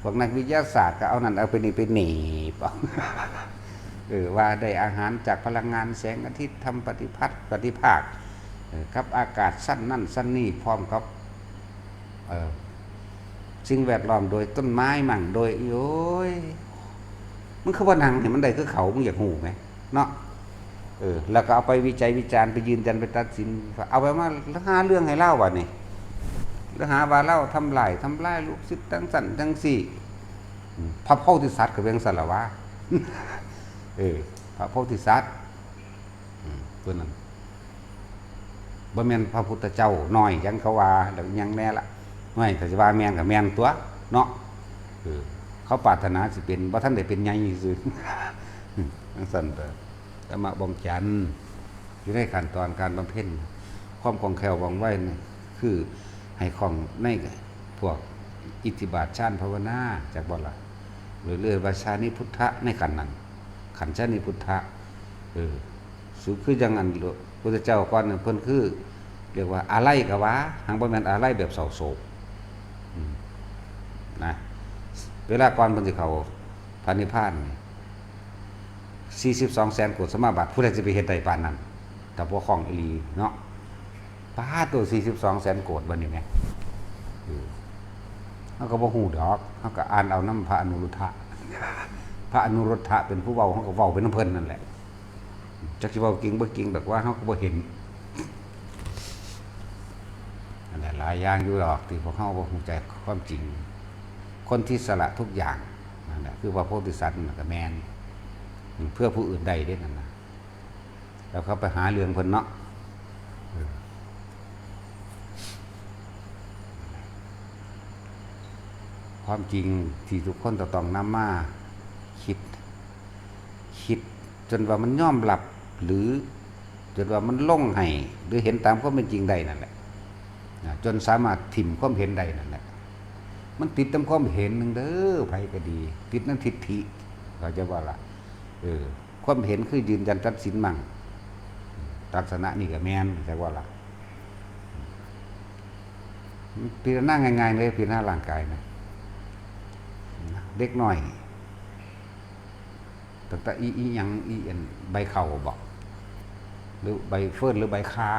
พวกนักวิทยาศาสตร์ก็เอานั่นเอาไปนี่ไปหนีบว่าได้อาหารจากพลังงานแสงอาทิตย์ทำปฏิภาคครับอากาศสั้นนั่นสั้นนี่พร้อมครับสิ่งแวดล้อมโดยต้นไม้มั่งโดยโอ้ยมันคือว่านังเนี่ยมันได้คือเขามึงอยากหูไหมเนาะแล้วก็เอาไปวิจัยวิจารณ์ไปยืนยันไปตัดสินเอาไปมาหาเรื่องให้เล่าว่ะนี่แล้วหาว่าเล่าทำลายลูกศิษย์ทั้งสั่นทั้งสี่พระโพธิสัตว์กับเวียงสารวะพระโพธิสัตว์เพื่อนนั้นบ่แม่นพระพุทธเจ้าน้อยยังเขาว่าแล้วยังแน่ละน้อยแต่จะว่าแม่นกับแม่นตัวเนาะเขาปรารถนาสิเป็นบ่ท่านได้เป็นใหญ่ซื่อจังซั่นแต่มาบ่งจันอยู่ในขั้นตอนการบำเพ็ญความคล่องแคล่วว่องไวนี่คือให้ของในพวกอิทธิบาทฌานภาวนาจากบ่ล่ะเรื่อยๆว่าชานิพุทธะในขันนั้นขันชานิพุทธะสุคือจังอันพุทธเจ้าก่อนเพิ่นคือเรียกว่าอะไรกะวะหังบ่แม่นอะไรแบบเศร้าโศกนะเวลาก่อนเพิ่นสิเข้าพระนิพพาน42 แสนโกฏสมาบัติผู้ใดสิไปเฮ็ดได้ปานนั้นแต่บ่คล่องอีหลีเนาะป้าตัว42 แสนโกฏบัดนี้แหมเฮาก็บ่ฮู้ดอกเฮาก็อ่านเอานำพระอนุรุทธะพระอนุรุทธะเป็นผู้เว้าเฮาก็เว้าเป็นนำเพิ่นนั่นแหละจักสิเว้าจริงบ่จริงดอกว่าเฮาก็บ่เห็นนั่นแหละหลายอย่างอยู่ดอกที่พวกเฮาบ่ฮู้จักความจริงคนที่สละทุกอย่างนั่นแหละคือพระโพธิสัตว์นั่นก็แม่นเพื่อผู้อื่นใดได้นั่นนะแล้วเขาไปหาเรื่องเพิ่นเนาะความจริงที่ทุกคนต้องนำมาคิดจนว่ามันยอมรับหรือจนว่ามันลงให้หรือเห็นตามความเป็นจริงได้นั่นแหละจนสามารถถิ่มความเห็นได้นั่นแหละมันติดตามความเห็นนึงเด้อไผก็ดีติดนั้นทิฏฐิเขาจะว่าล่ะความเห็นคือยืนยันตัดสินมั่งลักษณะนี่ก็แม่นแต่ว่าล่ะพิจารณาง่ายๆเลยพิจารณาร่างกายนะเด็กน้อยตั้งแต่อีหยังอันใบเข่าบอกหรือใบเฟิร์นหรือใบคา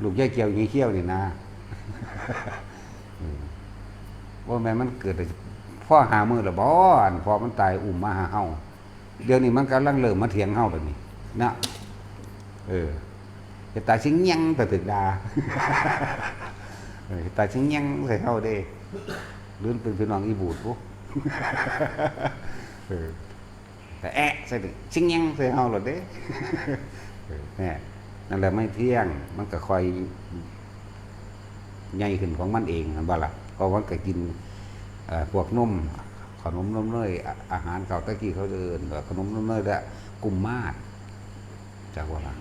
ลูกย่ายเกี่ยวยี่เขี้ยวนี่นะว่าแม่มันเกิดพ่อหามือหรือบ่อันพอมันตายอุ้มมาหาเฮาเดี๋ยวนี้มันกำลังเริ่มมาเถียงเฮาแบบนี้นะจะตายชิ้งยังแต่ถึกดาตายชิ้งยังใส่เฮาเด้ลื่นเป็นพี่น้องอีบูดปุ๊บแต่ใส่ถึงชิ้งยังใส่เฮาหรอเด้เนี่ยนั่นแหละไม่เที่ยงมันก็คอยใหญ่ขึ้นของมันเองนั่นบ่ล่ะเพราะว่าก็กินพวกนมขนมนมเนยอาหารเก่าตะกี้เขาเดินขนมนมเนยและกุมมาศจากว่าล่ะ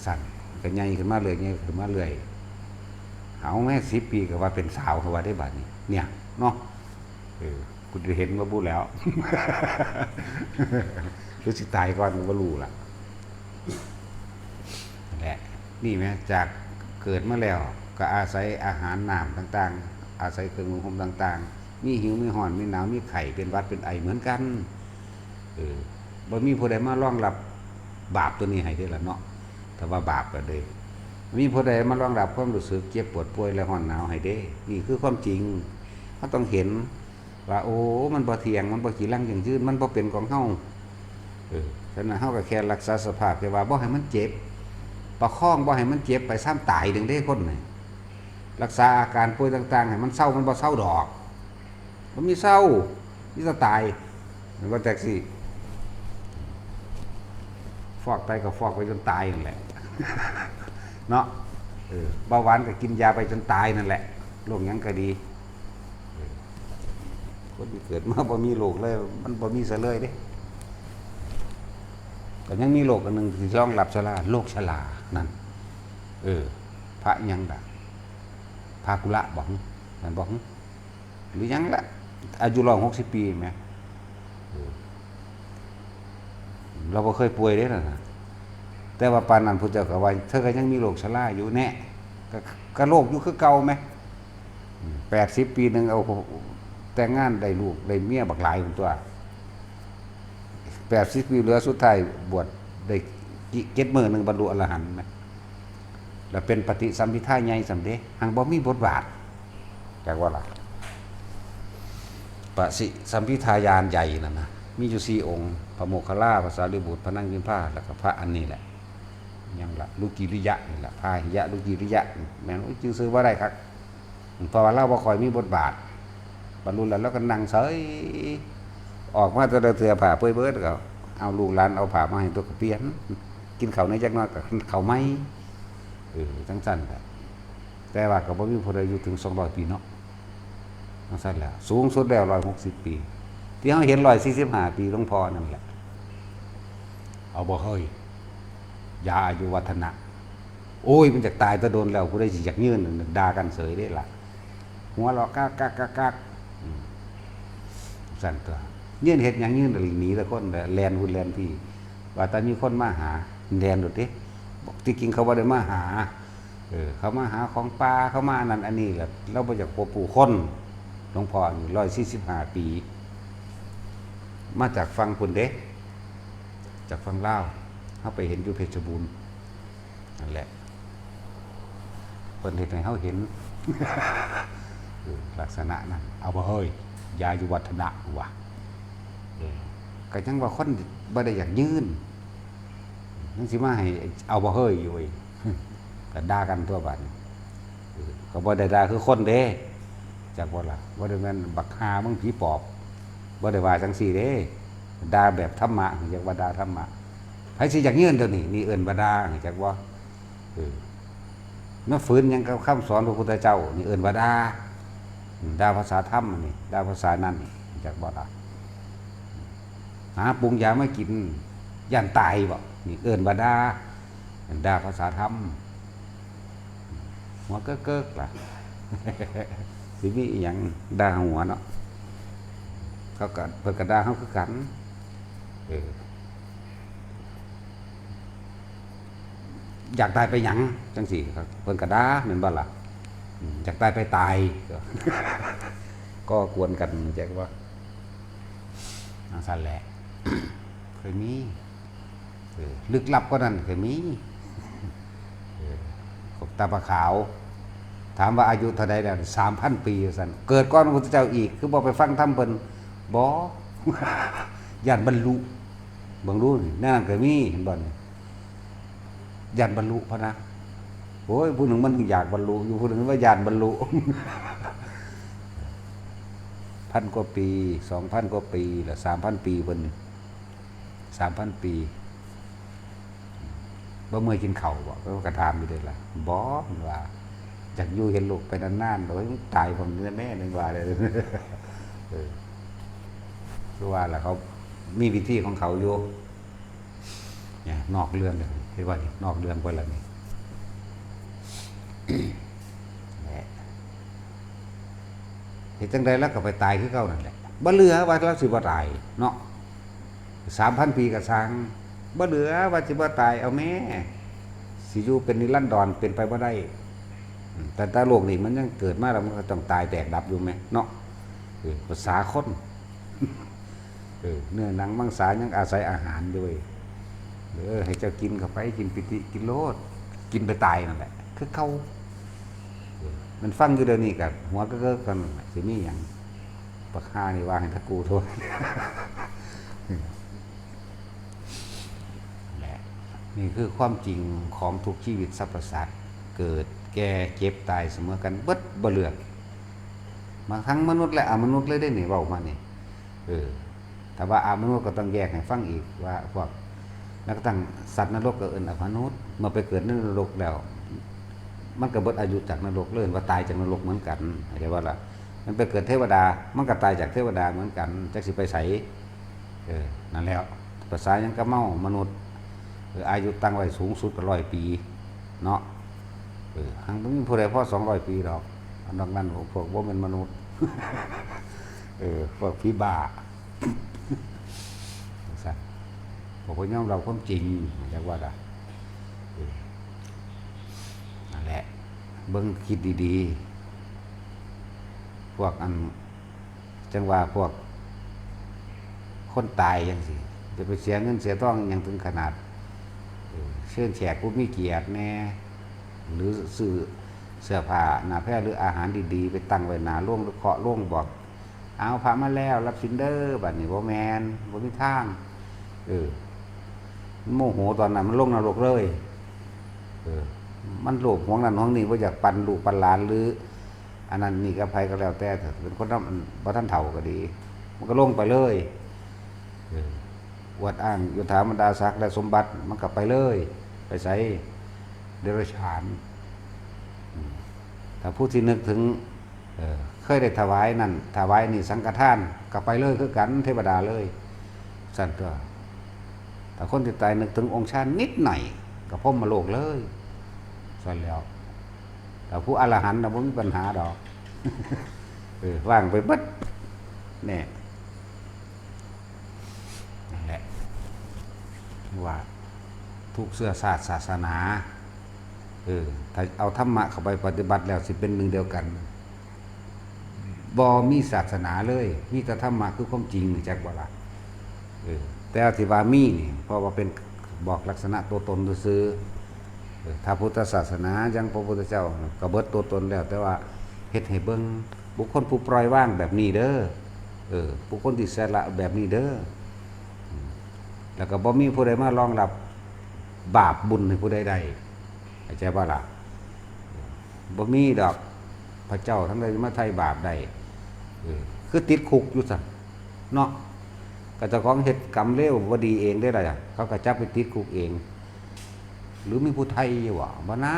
สั่นก็ใหญ่ขึ้นมาเลยใหญ่ขึ้นมาเลยเอาแม่10 ปีก็ว่าเป็นสาวเขาว่าได้บัดนี้เนี่ยเนาะคุณจะเห็นว่าบูแล้วคือสิตายก่อนก็รู้ล่ะแหละนี่แม่จากเกิดมาแล้วก็อาศัยอาหารน้ำต่างๆอาศัยเครื่องนุ่งห่มต่างๆมีหิวมีห่อนมีหนาวมีไข่เป็นหวัดเป็นไอเหมือนกันบ่มีผู้ใดมารองรับบาปตัวนี้ให้ได้ละเนาะแต่ว่าบาปก็เลยมีผู้ใดมารองรับความรู้สึกเจ็บปวดป่วยและห่อนหนาวให้ได้นี่คือความจริงเขาต้องเห็นว่าโอ้มันบ่เที่ยงมันบ่ขี้ลังอย่างยืนมันบ่เป็นของเฮาฉะนั้นเฮาก็แค่รักษาสภาพแต่ว่าบ่ให้มันเจ็บประคองบ่ให้มันเจ็บไปซ้ำตายดึงได้คนนี่รักษาอาการป่วยต่างๆให้มันเศร้ามันบ่เศร้าดอกมันมีเศร้ามีจะตายมันก็แท็กซี่ฟอกไปก็ฟอกไปจนตายนั่นแหละเนาะเบาหวานก็กินยาไปจนตายนั่นแหละโรคยังก็ดี คนที่เกิดมาบ่มีโรคเลยมันบ่มีซะเลยเด้ก็ยังมีโรคอันนึงที่รองรับชราโรคชรานั่นพระยังดะพากุละบอกนั่นบอกหรือยังละอายุ160 ปีแม่เราบ่เคยป่วยเด้นะแต่ว่าปานนั้นพุทธเจ้าก็ว่าเธอก็ยังมีโรคชราอยู่แน่ก็โรคอยู่คือเก่าแม่80 ปีนึงเอาแต่งงานได้ลูกได้เมียบักหลายพุ่นตัว80 ปีเหลือสุดท้ายบวชได้7 มื้อนึงบรรลุอรหันต์แม่แล้วเป็นปฏิสัมภิทาใหญ่สำเร็จหังบ่มีบทบาทจักว่าล่ะปฏิสัมภิทายานใหญ่นั่นนะมีอยู่4 องค์พระโมคคัลลาพระสารีบุตรพระนั่งยิ้มผ้าแล้วก็พระอันนี้แหละยังละลูกิริยะนี่แหละพาหิยะลูกิริยะแม่นชื่อซื้อว่าได้ครับเพราะว่าเราบ่ค่อยมีบทบาทบรรลุแล้วก็นั่งเฉยออกมาแต่ละเทื่อผ้าเปื้อยเบิดก็เอาลูกหลานเอาผ้ามาให้ตัวก็เปลี่ยนกินข้าวในจักหน่อยก็ข้าวไหมจังซั่นแหละแต่ว่าก็บ่มีผู้ใดอยู่ถึง200 ปีเนาะจังซั่นแหละสูงสุดแล้ว160 ปีที่เฮาเห็น145 ปีหลวงพ่อนั่นแหละเอาบ่เฮ้ยยาอายุวัฒนะโอ้ยมันจะตายตะโดนแล้วผู้ใดสิอยากยืนด่ากันเสยได้ล่ะหัวเราะกักสั่นตัวยืนเฮ็ดหยังยืนหนีแต่คนแลนหุ่นแลนพี่ว่าแต่มีคนมาหาแลนโดดเด้บอกที่จริงเขาบ่ได้มาหาเขามาหาของป่าเขามานั่นอันนี้แหละเราบ่อยากพบผู้คนหลวงพ่อนี่145 ปีมาจากฟังพุ่นเด้จากฟังลาวเฮาไปเห็นอยู่เพชรบูรณ์นั่นแหละเพิ่นเฮ็ดให้เฮาเห็น ลักษณะนั้นเอาบ่เฮ้ยยาอยู่วัฒนะว่ะก็ยังว่าคนบ่ได้อยากยืนนั่นสิมาให้เอาบ่เฮ้ยอยู่อีก ก็ด่ากันทั่วบ้านก็บ่ได้ด่าคือคนเด้จักบ่ล่ะบ่ได้แม่นบักหามึงผีปอบบ่ได้ว่าจังซี่เด้ด่าแบบธรรมะจักว่าด่าธรรมะไผสิอยากยืนเดี๋ยวนี้นี่เอิ้นว่าด่าจักว่ามาฝืนหยังกับคำสอนพระพุทธเจ้านี่เอิ้นว่าด่าภาษาธรรมนี่ด่าภาษานั่นจักบ่ล่ะหาปรุงยามากินย่านตายบ่นี่เอิ้นว่าด่าภาษาธรรมหัวเก๊กๆล่ะ สิมีอีหยังด่าหัวเนาะเขาก็เพิ่นก็ด่าเฮาคือกันอยากตายไปหยังจังซี่ครับเพิ่นก็ด่าแม่นบ่ล่ะอยากตายไปตาย ก็กวนกันแจ๊กว่าสั่นแหละ เคยมีลึกลับก็นั่นเคยมีตาปลาขาวถามว่าอายุเท่าใดแล้ว 3,000 ปีสั่นเกิดก่อนพระพุทธเจ้าอีกคือบ่ไปฟังธรรมเพิ่นบ่ ญาติบรรลุเบิ่งดูนี่นั่นก็มีเห็นบ่นี่ญาติบรรลุพะนะโอ้ยผู้หนึ่งมันอยากบรรลุอยู่ผู้หนึ่งว่าญาติบรรลุ 1,000 กว่าปี 2,000 กว่าปีแล้ว 3,000 ปีเพิ่น 3,000 ปีบ่เมื่อยกินข้าวบ่ก็ถามอยู่เด้ล่ะบ่ว่าอยากอยู่เห็นลูกไปนานๆโดยตายผมแน่ๆนึงว่าเลย คือว่าล่ะเขามีวิธีของเขาอยู่เนี่ยนอกเรื่องเลยเรียกว่านี่นอกเรื่องไปแล้วนี่ เฮ็ดจังได๋แล้วก็ไปตายคือเก่านั่นแหละบ่เหลือว่าเราสิบ่ตายเนาะ 3,000 ปีก็สร้างบ่เหลือว่าสิบ่ตายเอาแม่สิอยู่เป็นนิรันดรเป็นไปบ่ได้แต่โลกนี่มันยังเกิดมาแล้วมันก็ต้องตายแตกดับอยู่แม่เนาะภาษาคนเนื้อหนังมังสายังอาศัยอาหารด้วยให้เจ้ากินเข้าไปกินปิติกินโลดกินไปตายนั่นแหละคือเก่ามันฟังอยู่เดี๋ยวนี้ก็หัวก็กันสิมีหยังปากหานี่ว่าให้ตะกูโทษ นี่คือความจริงของทุกชีวิตสรรพสัตว์เกิดแก่เจ็บตายเสมอกันเบิดบ่เลือกมาทั้งมนุษย์และอมนุษย์เลยได้นี่เว้ามานี่ถ้าว่าอมนุษย์ก็ต้องแยกให้ฟังอีกว่าพวกแล้วก็ตั้งสัตว์นรกก็เอิ้นอมนุษย์เมื่อไปเกิดในนรกแล้วมันก็เบิดอายุจากนรกเลยว่าตายจากนรกเหมือนกันเข้าใจว่าล่ะ มันไปเกิดเทวดามันก็ตายจากเทวดาเหมือนกันจักสิไปไสนั่นแล้วภาษายังก็เมามนุษย์อายุตั้งไว้สูงสุดก็100 ปีเนาะหังบ่มีผู้ใดพอ200 ปีดอกอันนั้นพวกบ่แม่นมนุษย์พวกผีบ้าซั่นบ่ก็ยอมรับความจริงจักว่าล่ะนั่นแหละเบิ่งคิดดีๆพวกอันจังว่าพวกคนตายจังซี่จะไปเสียเงินเสียทองหยังถึงขนาดเชิญแขกผู้มีเกียรติแน่หรือซื้อเสื้อผ้าหน้าแพร่หรืออาหารดีๆไปตั้งไว้หน้าโรงหรือเคาะโรงบอกเอาพระมาแล้วรับสินเด้อบัดนี้บ่แม่นบ่มีทางโมโหตอนนั้นมันลงนรกเลยมันโลภหวงนั้นหวงนี้บ่อยากปันลูกปันหลานหรืออันนั้นนี่ก็ภัยก็แล้วแต่เป็นคนบ่ทันเฒ่าก็ดีมันก็ลงไปเลยอวดอ้างยศถาบรรดาศักดิ์และสมบัติมันก็ไปเลยไปใส่เดรัจฉานถ้าผู้ที่นึกถึงเคยได้ถวายนั่นถวายนี่สังฆทานก็ไปเลยคือกันเทวดาเลยสั่นตัวแต่คนที่ตายนึกถึงองค์ชาตินิดหน่อยก็พ้นมาโลกเลยสั่นแล้วแต่ผู้อรหันต์น่ะบ่มีปัญหาดอกว่างไปเบิดแน่นั่นแหละว่าทุกเสื้อศาสนาถ้าเอาธรรมะเข้าไปปฏิบัติแล้วสิเป็นหนึ่งเดียวกันบ่มีศาสนาเลยมีแต่ธรรมะคือความจริงจักบ่ล่ะแต่ที่ว่ามีนี่เพราะว่าเป็นบอกลักษณะตัวตนซื่อถ้าพุทธศาสนายังพระพุทธเจ้าก็เบิดตัวตนแล้วแต่ว่าเฮ็ดให้เบิ่งบุคคลผู้ปล่อยว่างแบบนี้เด้อบุคคลที่อิสระแบบนี้เด้อแล้วก็บ่มีผู้ใดมารองรับบาปบุญให้ผู้ใดได้เข้าใจบ่ล่ะบ่มีดอกพระเจ้าทั้งใดมาไถ่บาปได้คือติดคุกอยู่ซั่นเนาะก็เจ้าของเฮ็ดกรรมเลวบ่ดีเองได้ล่ะเขาก็จับไปติดคุกเองหรือมีผู้ไทยอยู่บ่นะ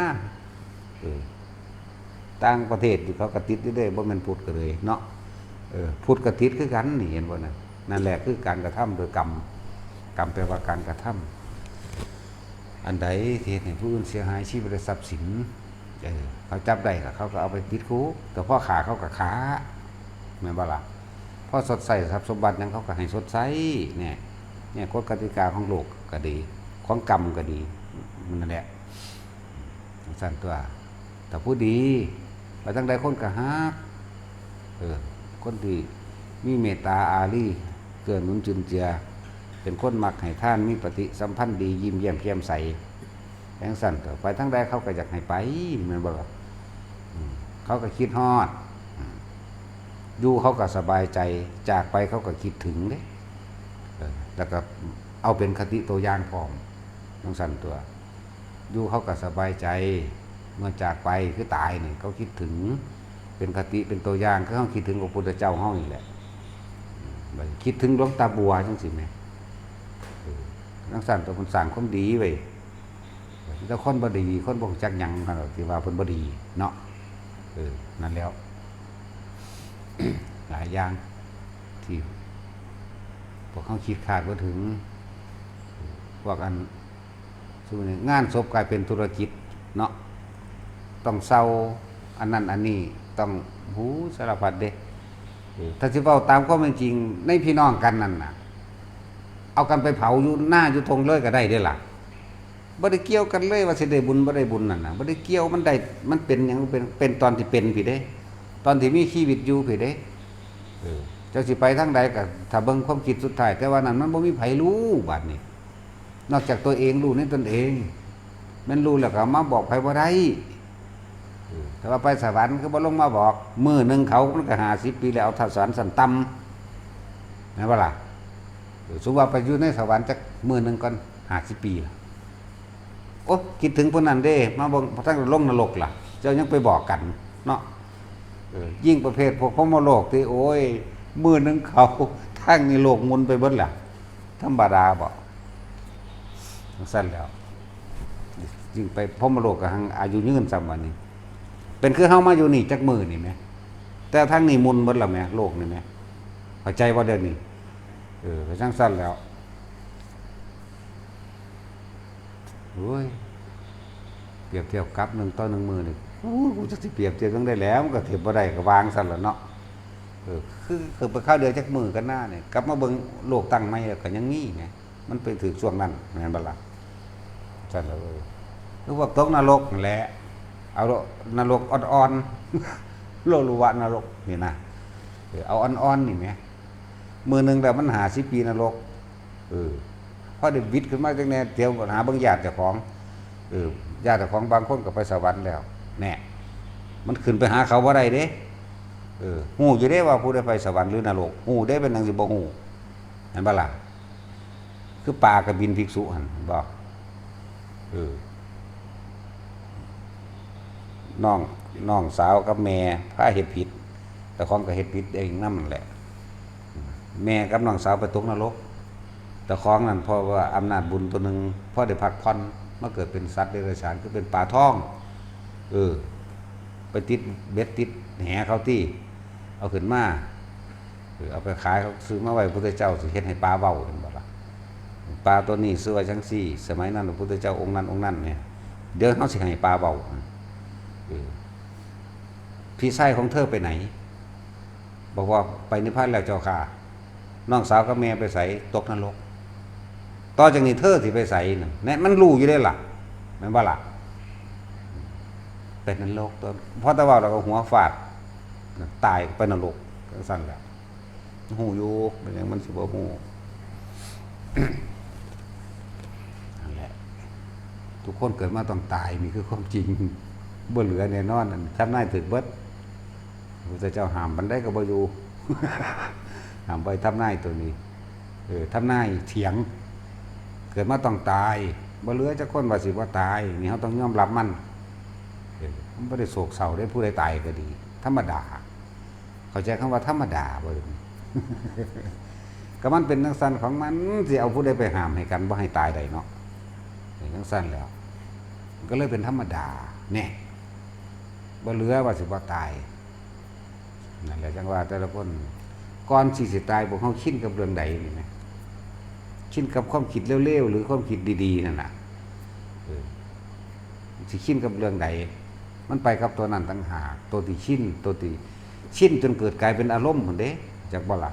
ต่างประเทศเขาก็ติดอยู่เด้บ่แม่นพุทธก็เลยเนาะพุทธก็ติดคือกันนี่เห็นบ่นั่นแหละคือการกระทำโดยกรรมแปลว่าการกระทำอันใดที่ให้ผู้อื่นเสียหายชีวิตและทรัพย์สินเขาจับได้ก็เขาก็เอาไปติดคุกแต่พ่อขาเขาก็ขาแม่นบ่ล่ะพ่อสดใสทรัพย์สมบัติยังเขาก็ให้สดใสเนี่ยกฎกติกาของโลกก็ดีของกรรมก็ดีมันนั่นแหละสั่นตัวแต่ผู้ดีไปทั้งใดคนก็ฮักคนที่มีเมตตาอารีเกื้อหนุนจุนเจือเป็นคนมักให้ท่านมีปฏิสัมพันธ์ดียิ้มแย้มแจ่มใสแห่งสั่นตัวไปทั้งใดเขาก็อยากให้ไปแม่นบ่ล่ะเขาก็คิดฮอดอยู่เขาก็สบายใจจากไปเขาก็คิดถึงเด้แล้วก็เอาเป็นคติตัวอย่างพร้อมทั้งสั่นตัวอยู่เขาก็สบายใจเมื่อจากไปคือตายนี่เขาคิดถึงเป็นคติเป็นตัวอย่างคือเขาคิดถึงพระพุทธเจ้าเฮานี่แหละคิดถึงหลวงตาบัวจังซี่แม่ทั้งสั่นตัวมันสร้างความดีไว้แล้วคนบ่ดีคนบ่จักหยังที่ว่าเพิ่นบ่ดีเนาะนั่นแล้ว หลายอย่างที่พวกเขาคิดคาดบ่ถึงพวกอันสู้นี่งานศพกลายเป็นธุรกิจเนาะต้องเซาอันนั้นอันนี้ต้องหูสารพัดเด้ถ้าสิเว้าตามความเป็นจริงในพี่น้องกันนั่นน่ะเอากันไปเผาอยู่หน้าอยู่ทงเลยก็ได้เด้ล่ะบ่ได้เกี่ยวกันเลยว่าสิได้บุญบ่ได้บุญนั่นน่ะบ่ได้เกี่ยวมันได้มันเป็นหยังเป็นตอนที่เป็นพี่เด้ตอนที่มีชีวิตอยู่พี่เด้เจ้าสิไปทางใดก็ถ้าเบิ่งความคิดสุดท้ายแต่ว่านั้นมันบ่มีไผรู้บัดนี้นอกจากตัวเองรู้ในตนเองแม่นรู้แล้วก็มาบอกไผบ่ได้แต่ว่าไปสวรรค์ก็บ่ลงมาบอกมื้อนึงเขามันก็50 ปีแล้วเอาถ้าสวรรค์สันต่ำแม่นบ่ล่ะสมมุติว่าไปอยู่ในสวรรค์จักมื้อนึงก่อน50 ปีล่ะโอ้คิดถึงผู้นั้นเด้มาบ่ทั้งลงนรกล่ะเจ้ายังไปบอกกันเนาะยิ่งประเภทพวกพรหมโลกที่โอ้ยมื้อนึงเขาทั้งนี่โลกหมุนไปเบิดล่ะธรรมดาบ่สั่นแล้วยิ่งไปพรหมโลกก็หังอายุยืนซ้ำวันนี้เป็นคือเฮามาอยู่นี่จักมื้อนี่แหม แต่ทั้งนี้มุนหมดแล้วแม่โลกนี่แม่เข้าใจว่าเดี๋ยวนี้ก็จังสั้นแล้วโอ้ยเปรียบเทียบกับ1 ต่อ 1 มือนี่โอ้กูจะสิเปรียบเทียบจังได้แล้วมันก็เทียบบ่ได้ก็วางซั่นล่ะเนาะคือไปเข้าเดือนจักมือกันหน้าเนี่ยกลับมาเบิ่งโลกตั้งใหม่ก็ยังมีไงมันไปถึงช่วงนั้นแม่นบ่ล่ะซั่นแล้วคือว่าตกนรกนั่นแหละเอานรกอ่อนๆโลลุวะนรกนี่นะเอาอ่อนๆนี่แหมมือนึงแล้วมัน50 ปีนรกพอได้วิทย์ขึ้นมาจังแน่เที่ยวหาเบิ่งญาติเจ้าของญาติเจ้าของบางคนก็ไปสวรรค์แล้วแน่มันขึ้นไปหาเขาบ่ได้เด้ฮู้อยู่เด้ว่าผู้ใดไปสวรรค์หรือนรกฮู้ได้เป็นจังสิบ่ฮู้เห็นบ่ล่ะคือปลากระบินภิกษุหั่นบ่น้องสาวกับแม่พาเฮ็ดผิดแต่ของก็เฮ็ดผิดเองนำนั่นแหละแม่กับน้องสาวไปตกนรกแต่ของนั้นเพราะว่าอำนาจบุญตัวนึงพอได้พักผ่อนมาเกิดเป็นสัตว์เดรัจฉานคือเป็นปลาทองไปติดเบ็ดติดแหเขาที่เอาขึ้นมาเอาไปขายเขาซื้อมาไว้พระพุทธเจ้าสิเฮ็ดให้ปลาเว้าเห็นบ่ล่ะปลาตัวนี้ซื้อไว้จังซี่สมัยนั้นพระพุทธเจ้าองค์นั้นเนี่ยเดี๋ยวเฮาสิให้ปลาเว้าพี่ชายของเธอไปไหนบอกว่าไปนิพพานแล้วเจ้าค่ะน้องสาวกับแม่ไปไสตกนรกต่อจากนี้เธอสิไปไสนั่นแน่มันรู้อยู่ได้ล่ะแม่นบ่ล่ะเป็นนรกตัวเพราะแต่ว่าเราก็หัวฟาดตายไปนรกก็สั่นแหละหูอยู่เป็นอย่างมันสิบ่หูนั่นแหละทุกคนเกิดมาต้องตายมีคือความจริงบ่เหลือแน่นอนทำนายถึกเบิดพระเจ้าห้ามมันได้ก็บ่อยู่ห้ามไปทำนายตัวนี้ทำนายเถียงเกิดมาต้องตายบ่เหลือจักคนว่าสิบ่ตายนี่เฮาต้องยอมรับมันบ่ได้โศกเศร้าได้ผู้ใดตายก็ดีธรรมดาเข้าใจคำว่าธรรมดาบ่ก็มันเป็นจังซั่นของมันสิเอาผู้ใดไปห้ามให้กันบ่ให้ตายได้เนาะเป็นจังซั่นแล้วก็เลยเป็นธรรมดาแน่บ่เหลือว่าสิบ่ตายนั่นแหละจังว่าแต่ละคนก่อนสิตายพวกเฮาคิดกับเรื่องใดนี่แหมคิดกับความคิดเร็วๆหรือความคิดดีๆนั่นน่ะสิคิดกับเรื่องใดมันไปกับตัวนั้นต่างหากตัวที่ชินจนเกิดกลายเป็นอารมณ์พุ่นเด้จักบ่ล่ะ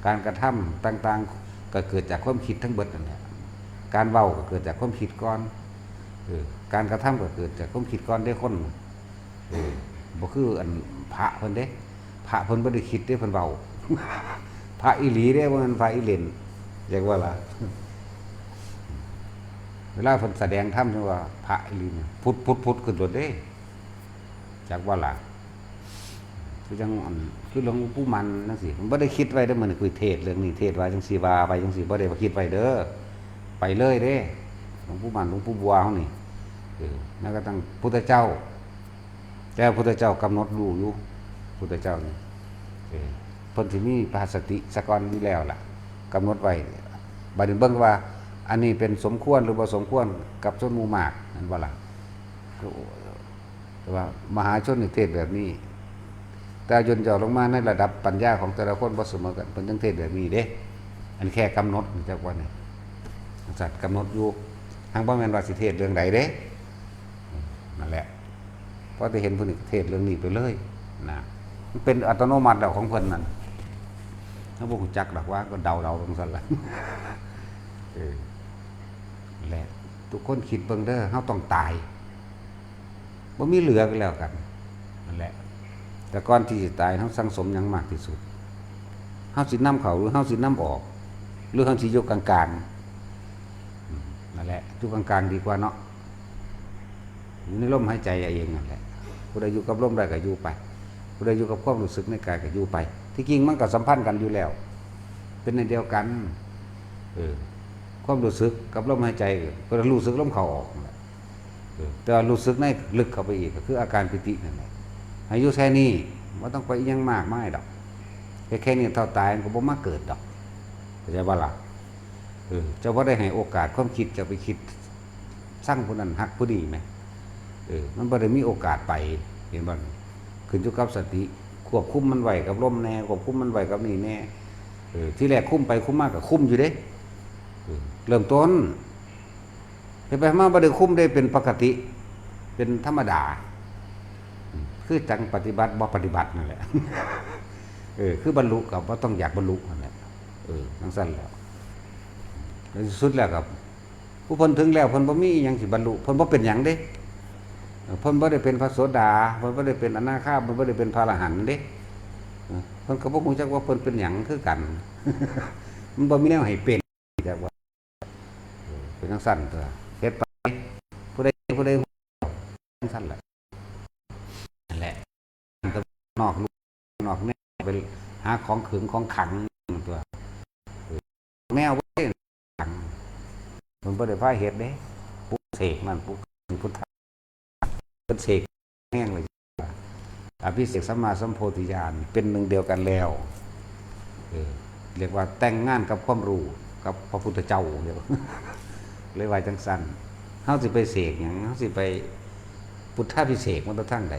การกระทำต่างๆก็เกิดจากความคิดทั้งเบิดนั่นแหละการเว้าก็เกิดจากความคิดก่อนการกระทำก็เกิดจากความคิดก่อนได้คนบ่คืออันพระเพิ่นเด้พระเพิ่นบ่ได้คิดเด้เพิ่นเว้าพระอีหลีเด้บ่แม่นพระอีเล่นจักว่าล่ะเวลาเพิ่นแสดงธรรมจังว่าพระอีหลีเนี่ยพุทขึ้นโดดเด้จักว่าล่ะคือจังคือหลวงปู่มันจังซี่มันบ่ได้คิดไว้เด้อมันคือเทศเรื่องนี้เทศว่าจังซี่ว่าไปจังซี่บ่ได้ว่าคิดไว้เด้อไปเลยเด้หลวงปู่มันหลวงปู่บัวเฮานี่แล้วก็ตั้งพุทธเจ้าแต่พุทธเจ้ากำหนดรู้อยู่พุทธเจ้านี่เพิ่นสิมีพาสติสะก่อนอยู่แล้วล่ะกำหนดไว้บัดนี้เบิ่งว่าอันนี้เป็นสมควรหรือบ่สมควรกับชนหมู่มากนั่นบ่ล่ะแต่ว่ามหาชนนี่เทศแบบนี้แต่ย่นย่อลงมาในระดับปัญญาของแต่ละคนบ่เสมอกันเพิ่นจังเทศแบบนี้เด้อันแค่กำหนดจักว่านี่สัตว์กำหนดอยู่ทางบ่แม่นว่าสิเทศเรื่องใดเด้นั่นแหละพอได้เห็นเพิ่นเทศเรื่องนี้ไปเลยนะมันเป็นอัตโนมัติแล้วของเพิ่นนั่นถ้าบ่ฮู้จักดอกว่าก็เดาๆจังซั่นล่ะแหละทุกคนคิดเบิ่งเด้อเฮาต้องตายบ่มีเหลือกันแล้วกันนั่นแหละแต่ก่อนที่จะตายเฮาสังสมหยังมากที่สุดเฮาสินำเข้าหรือเฮาสินำออกหรือเฮาสิอยู่กลางๆนั่นแหละอยู่กลางๆดีกว่าเนาะอยู่ในลมหายใจเองนั่นแหละผู้ใดอยู่กับลมได้ก็อยู่ไปผู้ใดอยู่กับความรู้สึกในกายก็อยู่ไปที่จริงมันก็สัมพันธ์กันอยู่แล้วเป็นในเดียวกันความรู้สึกกับลมหายใจก็รู้สึกลมเข้าออกแต่รู้สึกในลึกเข้าไปอีกก็คืออาการปิตินั่นแหละอายุแค่นี้บ่ต้องไปอีหยังมากมายดอกแค่นี้เท่าตายมันก็บ่มาเกิดดอกเข้าใจบ่ล่ะเจ้าบ่ได้ให้โอกาสความคิดจะไปคิดสร้างผู้นั้นฮักผู้นี้มั้ยมันบ่ได้มีโอกาสไปเห็นบ่ขึ้นอยู่กับสติ ควบคุมมันไว้กับลมแน่ควบคุมมันไว้กับนี่แน่ที่แรกคุมไปคุมมากกับคุมอยู่เด้เริ่มต้นไปมาบ่ได้คุมได้เป็นปกติเป็นธรรมดาคือจังปฏิบัติบ่ปฏิบัตินั่นแหละคือบรรลุกับว่าต้องอยากบรรลุนั่นแหละทั้งสั้นแล้วในที่สุดแล้วกับผู้เพิ่นถึงแล้วเพิ่นบ่มีหยังสิบรรลุเพิ่นบ่เป็นหยังเด้เพิ่นบ่ได้เป็นพระโสดาเพิ่นบ่ได้เป็นอนาคาเพิ่นบ่ได้เป็นพระอรหันต์เด้เพิ่นก็บ่ฮู้จักว่าเพิ่นเป็นหยังคือกันมันบ่มีแนวให้เป็นจักว่าเป็นทั้งสั้นตัวเฮ็ดไปผู้ใดทั้งสั้นแหละนั่นแหละนอกลูกนอกแนวไปหาของขึงของขังตัวแนวไว้ขังมันบ่ได้พาเฮ็ดเด้ปุ๊เสกมันปุ๊พุทธะเป็นเสกแห้งเลยอภิเษกสัมมาสัมโพธิญาณเป็นหนึ่งเดียวกันแล้วเรียกว่าแต่งงานกับความรู้กับพระพุทธเจ้าเดียวเลยว่าจังสั้นเฮาสิไปเสกหยังเฮาสิไปพุทธาภิเษกมันต้องทั้งใด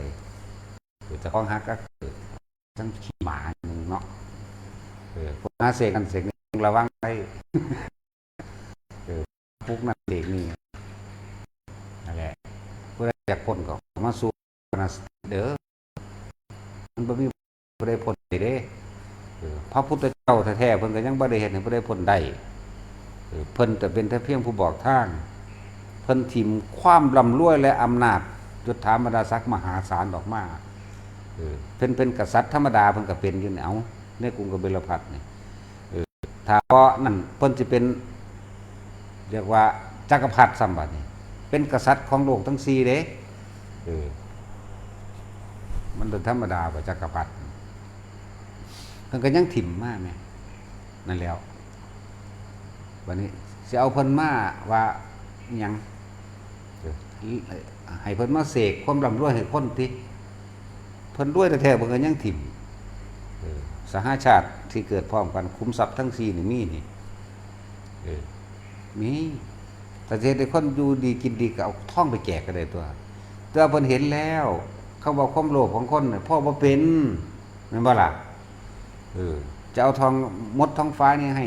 จะของฮักก็ทั้งขี้หมาหนึ่งเนาะพุทธาเสกกันเสกนี่ระวังได้พวกนั้นเด็กนี่นั่นแหละผู้ใดอยากพ้นก็มาสู่นะเด้อมันบ่มีผู้ใดพ้นได้พระพุทธเจ้าแท้ๆเพิ่นก็ยังบ่ได้เฮ็ดให้ผู้ใดพ้นได้เพิ่นแต่เป็นแค่เพียงผู้บอกทางเพิ่นทิ่มความร่ำรวยและอำนาจยศถาบรรดาศักดิ์มหาศาลออกมาเพิ่นเป็นกษัตริย์ธรรมดาเพิ่นก็เป็นอยู่เอาในกรุงกบิลพัสนี่ถ้าเพราะนั่นเพิ่นสิเป็นเรียกว่าจักรพรรดิซ้ำบัดนี้เป็นกษัตริย์ของโลกทั้ง4เด้มันเป็นธรรมดาบ่จักรพรรดิเพิ่นก็ยังถิ่มมาแม่นั่นแล้ววันนี้สิเอาเพิ่นมาว่าหยังให้เพิ่นมาเสกความร่ำรวยให้คนติเพิ่นรวยแท้ๆเพิ่นก็ยังถิ่มสหชาติที่เกิดพร้อมกันคุ้มทรัพย์ทั้ง4นี่มีนี่มีแต่เฮ็ดให้คนอยู่ดีกินดีก็เอาท่องไปแจกก็ได้ตัวแต่เพิ่นเห็นแล้วเขาบอกความโลภของคนน่ะพ่อบ่เป็นแม่นบ่ล่ะจะเอาทองมดท้องฟ้านี่ให้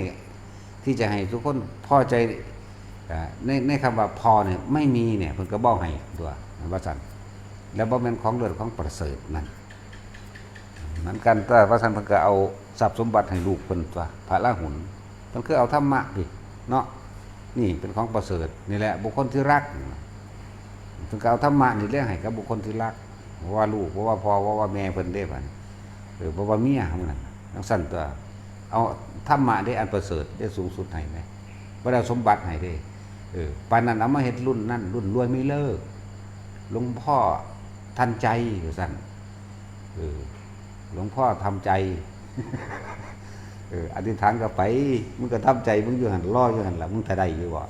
ที่จะให้ทุกคนพอใจในคำว่าพอเนี่ยไม่มีเนี่ยเพิ่นก็บ่ให้ตัวว่าซั่นแล้วบ่แม่นของเลิศของประเสริฐนั่นเหมือนกันแต่ว่าซั่นเพิ่นก็เอาทรัพย์สมบัติให้ลูกเพิ่นตัวพระราหุลเพิ่นคือเอาธรรมะดิเนาะนี่เป็นของประเสริฐนี่แหละบุคคลที่รักเพิ่นก็เอาธรรมะนี่เลี้ยงให้กับบุคคลที่รักเพราะว่าลูกเพราะว่าพ่อเพราะว่าแม่เพิ่นได้บัดเพราะว่าเมียของนั้นจังซั่นตัวเอาธรรมะได้อันประเสริฐได้สูงสุดให้ไหมบ่ได้สมบัติให้ได้ปานนั้นเอามาเฮ็ดรุ่นนั้นรุ่นรวยไม่เลิกหลวงพ่อทันใจว่าซั่นหลวงพ่อทำใจอธิษฐานก็ไปมึงก็ทำใจมึงอยู่หั่นรออยู่หั่นล่ะมึงถ้าได้อยู่บ่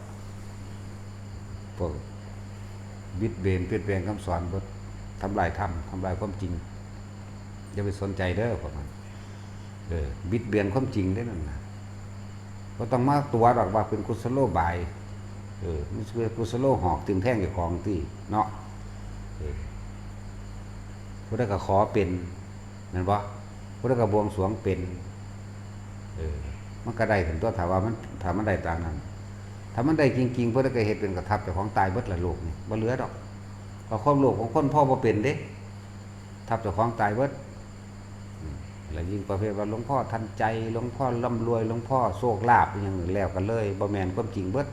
พวกบิดเบนเปลี่ยนแปลงคำสอนบ่ทำลายธรรมทำลายความจริงอย่าไปสนใจเด้อพวกมันบิดเบียนความจริงได้นั่นน่ะบ่ต้องมาตัวดอกว่าเป็นกุศโลบายมันคือกุศโลหอกตึงแท่งอยู่ของที่เนาะผู้ใดก็ขอเป็นนั่นบ่ผู้ใดก็บวงสรวงเป็นมันก็ได้ถึงตัวถ้าว่ามันถ้ามันได้ตามนั้นถ้ามันได้จริงๆผู้ใดก็เฮ็ดเป็นกระทับเจ้าของตายเบิดละโลกนี่บ่เหลือดอกเพราะความโลภของคนพ่อบ่เป็นเด้ทับเจ้าของตายเบิดแล้วยิ่งประเภทว่าหลวงพ่อทันใจหลวงพ่อร่ำรวยหลวงพ่อโชคลาภอย่างนี้แล้วกันเลยบ่แม่นความจริงเบิด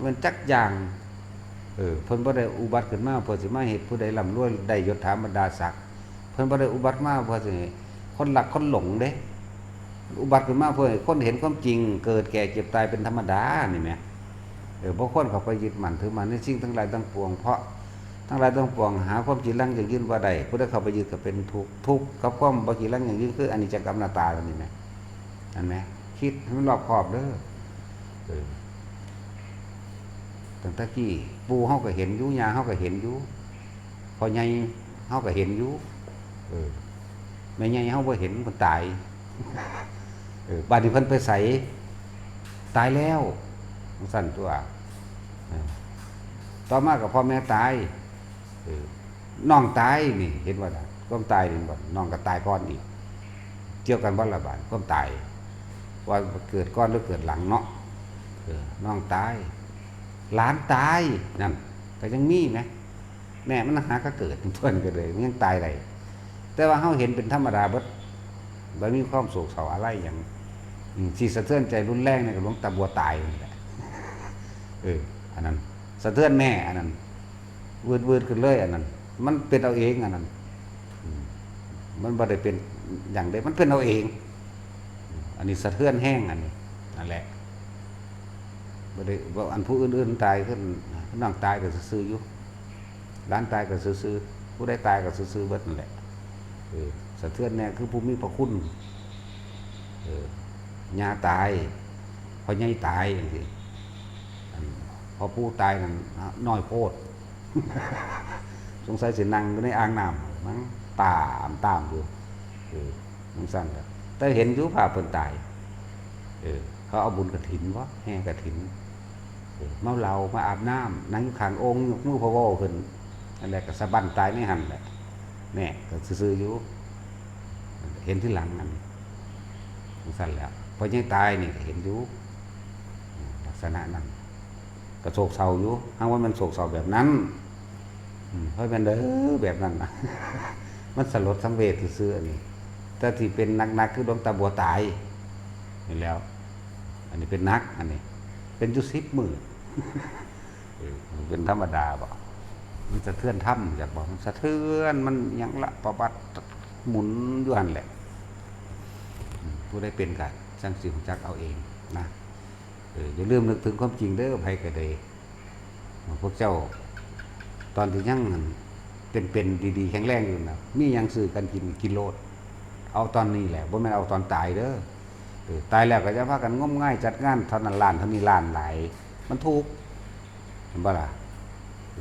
มันจักอย่างเพิ่นบ่ได้อุบัติขึ้นมาเพื่อสิมาเฮ็ดผู้ใดร่ำรวยได้ยศถาบรรดาศักดิ์เพิ่นบ่ได้อุบัติมาเพื่อสิคนรักคนหลงเด้อุบัติขึ้นมาเพื่อให้คนเห็นความจริงเกิดแก่เจ็บตายเป็นธรรมดานี่แหมบ่ควรเข้าไปยึดมั่นถือมั่นในสิ่งทั้งหลายทั้งปวงเพราะทั้งหลายทั้งปวงหาความจริงลังอย่างยืนบ่ได้ผู้ใดเข้าไปยึดก็เป็นทุกข์กับความบ่จริงลังอย่างยืนคืออนิจจกรรมอนัตตานี่แหมอันแหมคิดให้มันรอบคอบเด้อตั้งแต่กี้ปู่เฮาก็เห็นอยู่ย่าเฮาก็เห็นอยู่พ่อใหญ่เฮาก็เห็นอยู่แม่ใหญ่เฮาบ่เห็นเพิ่นตายบัดนี้เพิ่นไปไสตายแล้วสั่นตัวต่อมาก็พ่อแม่ตายน้องตายนี่เห็นว่า ความตายนี่บ่น้องก็ตายก่อนอีกเกี่ยวกันบ่ละบาดความตายว่าเกิดก่อนหรือเกิดหลังเนาะน้องตายหลานตายนั่นก็ยังมีนะแม่มันหาก็เกิดเพิ่นก็เลยมันยังตายได้แต่ว่าเฮาเห็นเป็นธรรมดาเบิดบ่มีความโศกเศร้าอะไรหยังสิสะเทือนใจรุนแรงนี่ก็หลวงตาบัวตายนี่แหละอันนั้นสะเทือนแม่อันนั้นวืดขึ้นเลยอันนั้นมันเป็นเอาเองอันนั้นมันบ่ได้เป็นอย่างใดมันเป็นเอาเองอันนี้สะเทือนแห้งอันนี้นั่นแหละบ่ได้ว่าอันผู้อื่นๆตายขึ้นน้องตายก็ซื่อๆอยู่หลานตายก็ซื่อๆผู้ใดตายก็ซื่อๆเบิดนั่นแหละสะเทือนแน่คือผู้มีพระคุณย่าตายพ่อใหญ่ตายจังซี่พอผู้ตายนั่นน้อยโพดสงสัยสินั่งอยู่ในอ่างน้ำมั้งตามอยู่มันสั่นแล้วแต่เห็นอยู่ภาพเพิ่นตายเขาเอาบุญกฐินวะแห่กฐินเมาเหล้ามาอาบน้ำนั่งอยู่ข้างองค์ยกมือพะวอขึ้นนั่นแหละก็สะบั้นตายในหันแหละแน่ก็ซื่อๆอยู่เห็นที่หลังนั่นมันสั่นแล้วพอยังตายนี่ก็เห็นอยู่ลักษณะนั้นก็โศกเศร้าอยู่หากว่ามันโศกเศร้าแบบนั้นเพราะมันแบบนั้นนะมันสลดสังเวชซื่อๆอันนี้แต่ที่เป็นนักคือหลวงตาบัวตายนี่แล้วอันนี้เป็นนักอันนี้เป็นยุ10 มื้อเป็นธรรมดาบ่มันสะเทือนถ้ำจากบอกมันสะเทือนมันยังละประบัดหมุนอยู่หั่นแหละผู้ได้เป็นกันสร้างสิ่งจักเอาเองนะอย่าลืมนึกถึงความจริงเด้อภัยกระเดพวกเจ้าตอนที่ยังเป็นดีๆแข็งแรงอยู่นะมียังซื้อกันกินโลดเอาตอนนี้แหละบ่แม่นเอาตอนตายเด้อตายแล้วก็จะพากันงมง่ายจัดงานเท่านั้นล้านเท่านี้ล้านหลายมันถูกเห็นบ่ล่ะ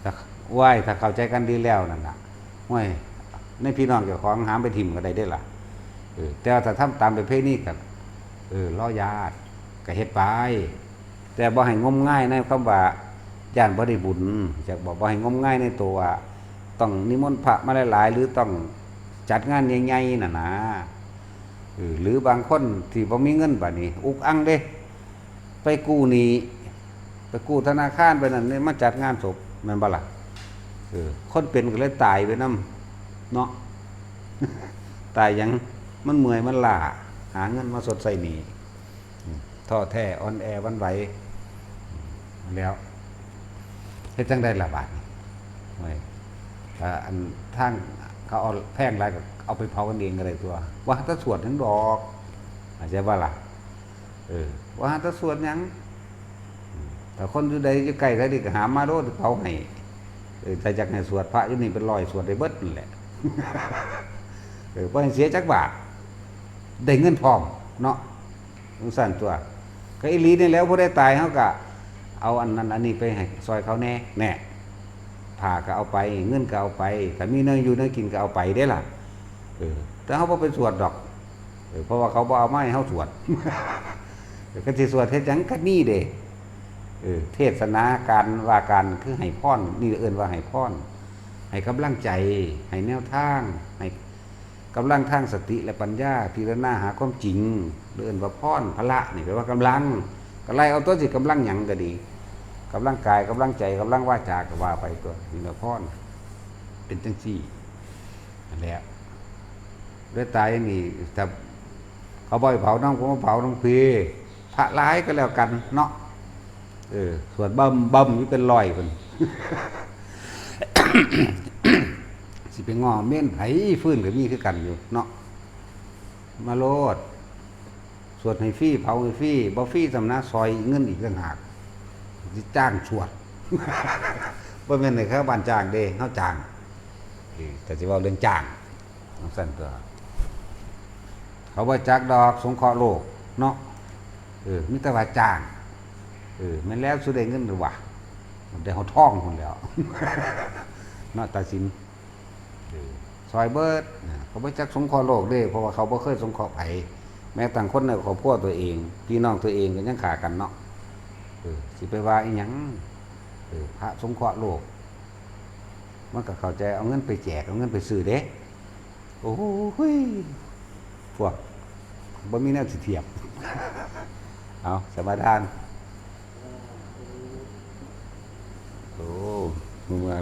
ถ้าถ้าเข้าใจกันดีแล้วนั่นน่ะห้วยในพี่น้องเจ้าของหามไปถิ่มก็ได้เด้อล่ะแต่ถ้าทำตามประเพณีก็ล้อญาติก็เฮ็ดไปแต่บ่ให้งมง่ายในคำว่าญาติบ่ได้บุญจะบอกบ่ให้งมง่ายในตัวต้องนิมนต์พระมาหลายๆหรือต้องจัดงานใหญ่ๆน่ะนะหรือบางคนที่บ่มีเงินบัดนี้อุกอังเด้ไปกู้หนี้ไปกู้ธนาคารไปนั่นนี่มาจัดงานศพแม่นบ่ล่ะคนเป็นก็เลยตายไปนำเนาะ ตายยังมันเมื่อยมันล้าหาเงินมาสดใส่หนี้ท้อแท้อ่อนแอวันไหวแล้วเฮ็ดจังได๋ล่ะบาดนี้โอ้ยอันทางเขาเอาแพงหลายก็เอาไปเผากันเองก็ได้ตัวว่าถ้าสวดถึงดอกอาจจะว่าล่ะว่าถ้าสวดหยังแต่คนอยู่ใดอยู่ใกล้ใครดีก็หามาโดดเผาให้ถ้าจักให้สวดพระอยู่นี่เป็น100สวดได้เบิดนั่นแหละบ่ให้เสียจักบาทได้เงินพร้อมเนาะสงสารตัวก็อีหลีนี่แล้วผู้ได้ตายเฮาก็เอาอันนั้นอันนี้ไปให้ซอยเขาแน่ผ้าก็เอาไปเงินก็เอาไปถ้ามีเนื้ออยู่เนื้อกินก็เอาไปได้ล่ะแต่เฮาบ่ไปสวดดอกเพราะว่าเขาบ่เอามาให้เฮาสวดก็สิสวดเฮ็ดหยังก็นี่เด้เทศนาการว่าการคือให้พรนี่เอิ้นว่าให้พรให้กำลังใจให้แนวทางให้กำลังทางสติและปัญญาพิจารณาหาความจริงเอิ้นว่าพรพละนี่แปลว่ากำลังก็ไล่เอาตัวสิกำลังหยังก็ดีกำลังกายกำลังใจกำลังวาจาก็ว่าไปตัวนี่แหละพรเป็นจังซี่นั่นแหละด้วยตายนี่แต่เขาบ่อยเผาน้องผมเผาน้องพีพระร้ายก็แล้วกันเนาะสวดบ่มอยู่เป็นร้อยเพิ่น สิไปง้อเม่นไผฟื้นก็มีคือกันอยู่เนาะมาโลดสวดให้ฟรีเผาให้ฟรีบ่ฟรีสำนักซอยเงินอีกต่างหากสิจ้างสวด บ่แม่นให้เขาบ้านจ้างเด้เฮาจ้างแต่สิเว้าเรื่องจ้างสั่นตัวเขาบ่จักดอกสงเคราะห์โลกเนาะมีแต่ว่าจ้างแม่นแล้วสิได้เงินหรือวะได้เฮาท่องพุ่นแล้ว เนาะตัดสินซอยเบิดเขาบ่จักสงเคราะห์โลกเด้เพราะว่าเขาบ่เคยสงเคราะห์ไผแม้ต่างคนในครอบครัวตัวเองพี่น้องตัวเองก็ยังฆ่ากันเนาะสิไปว่าอีหยังพระสงเคราะห์โลกมันก็เข้าใจเอาเงินไปแจกเอาเงินไปซื้อเด้ โอ้ยพวกบ่มีแนวสิเทียบ เอาสมาทานโอ้มือ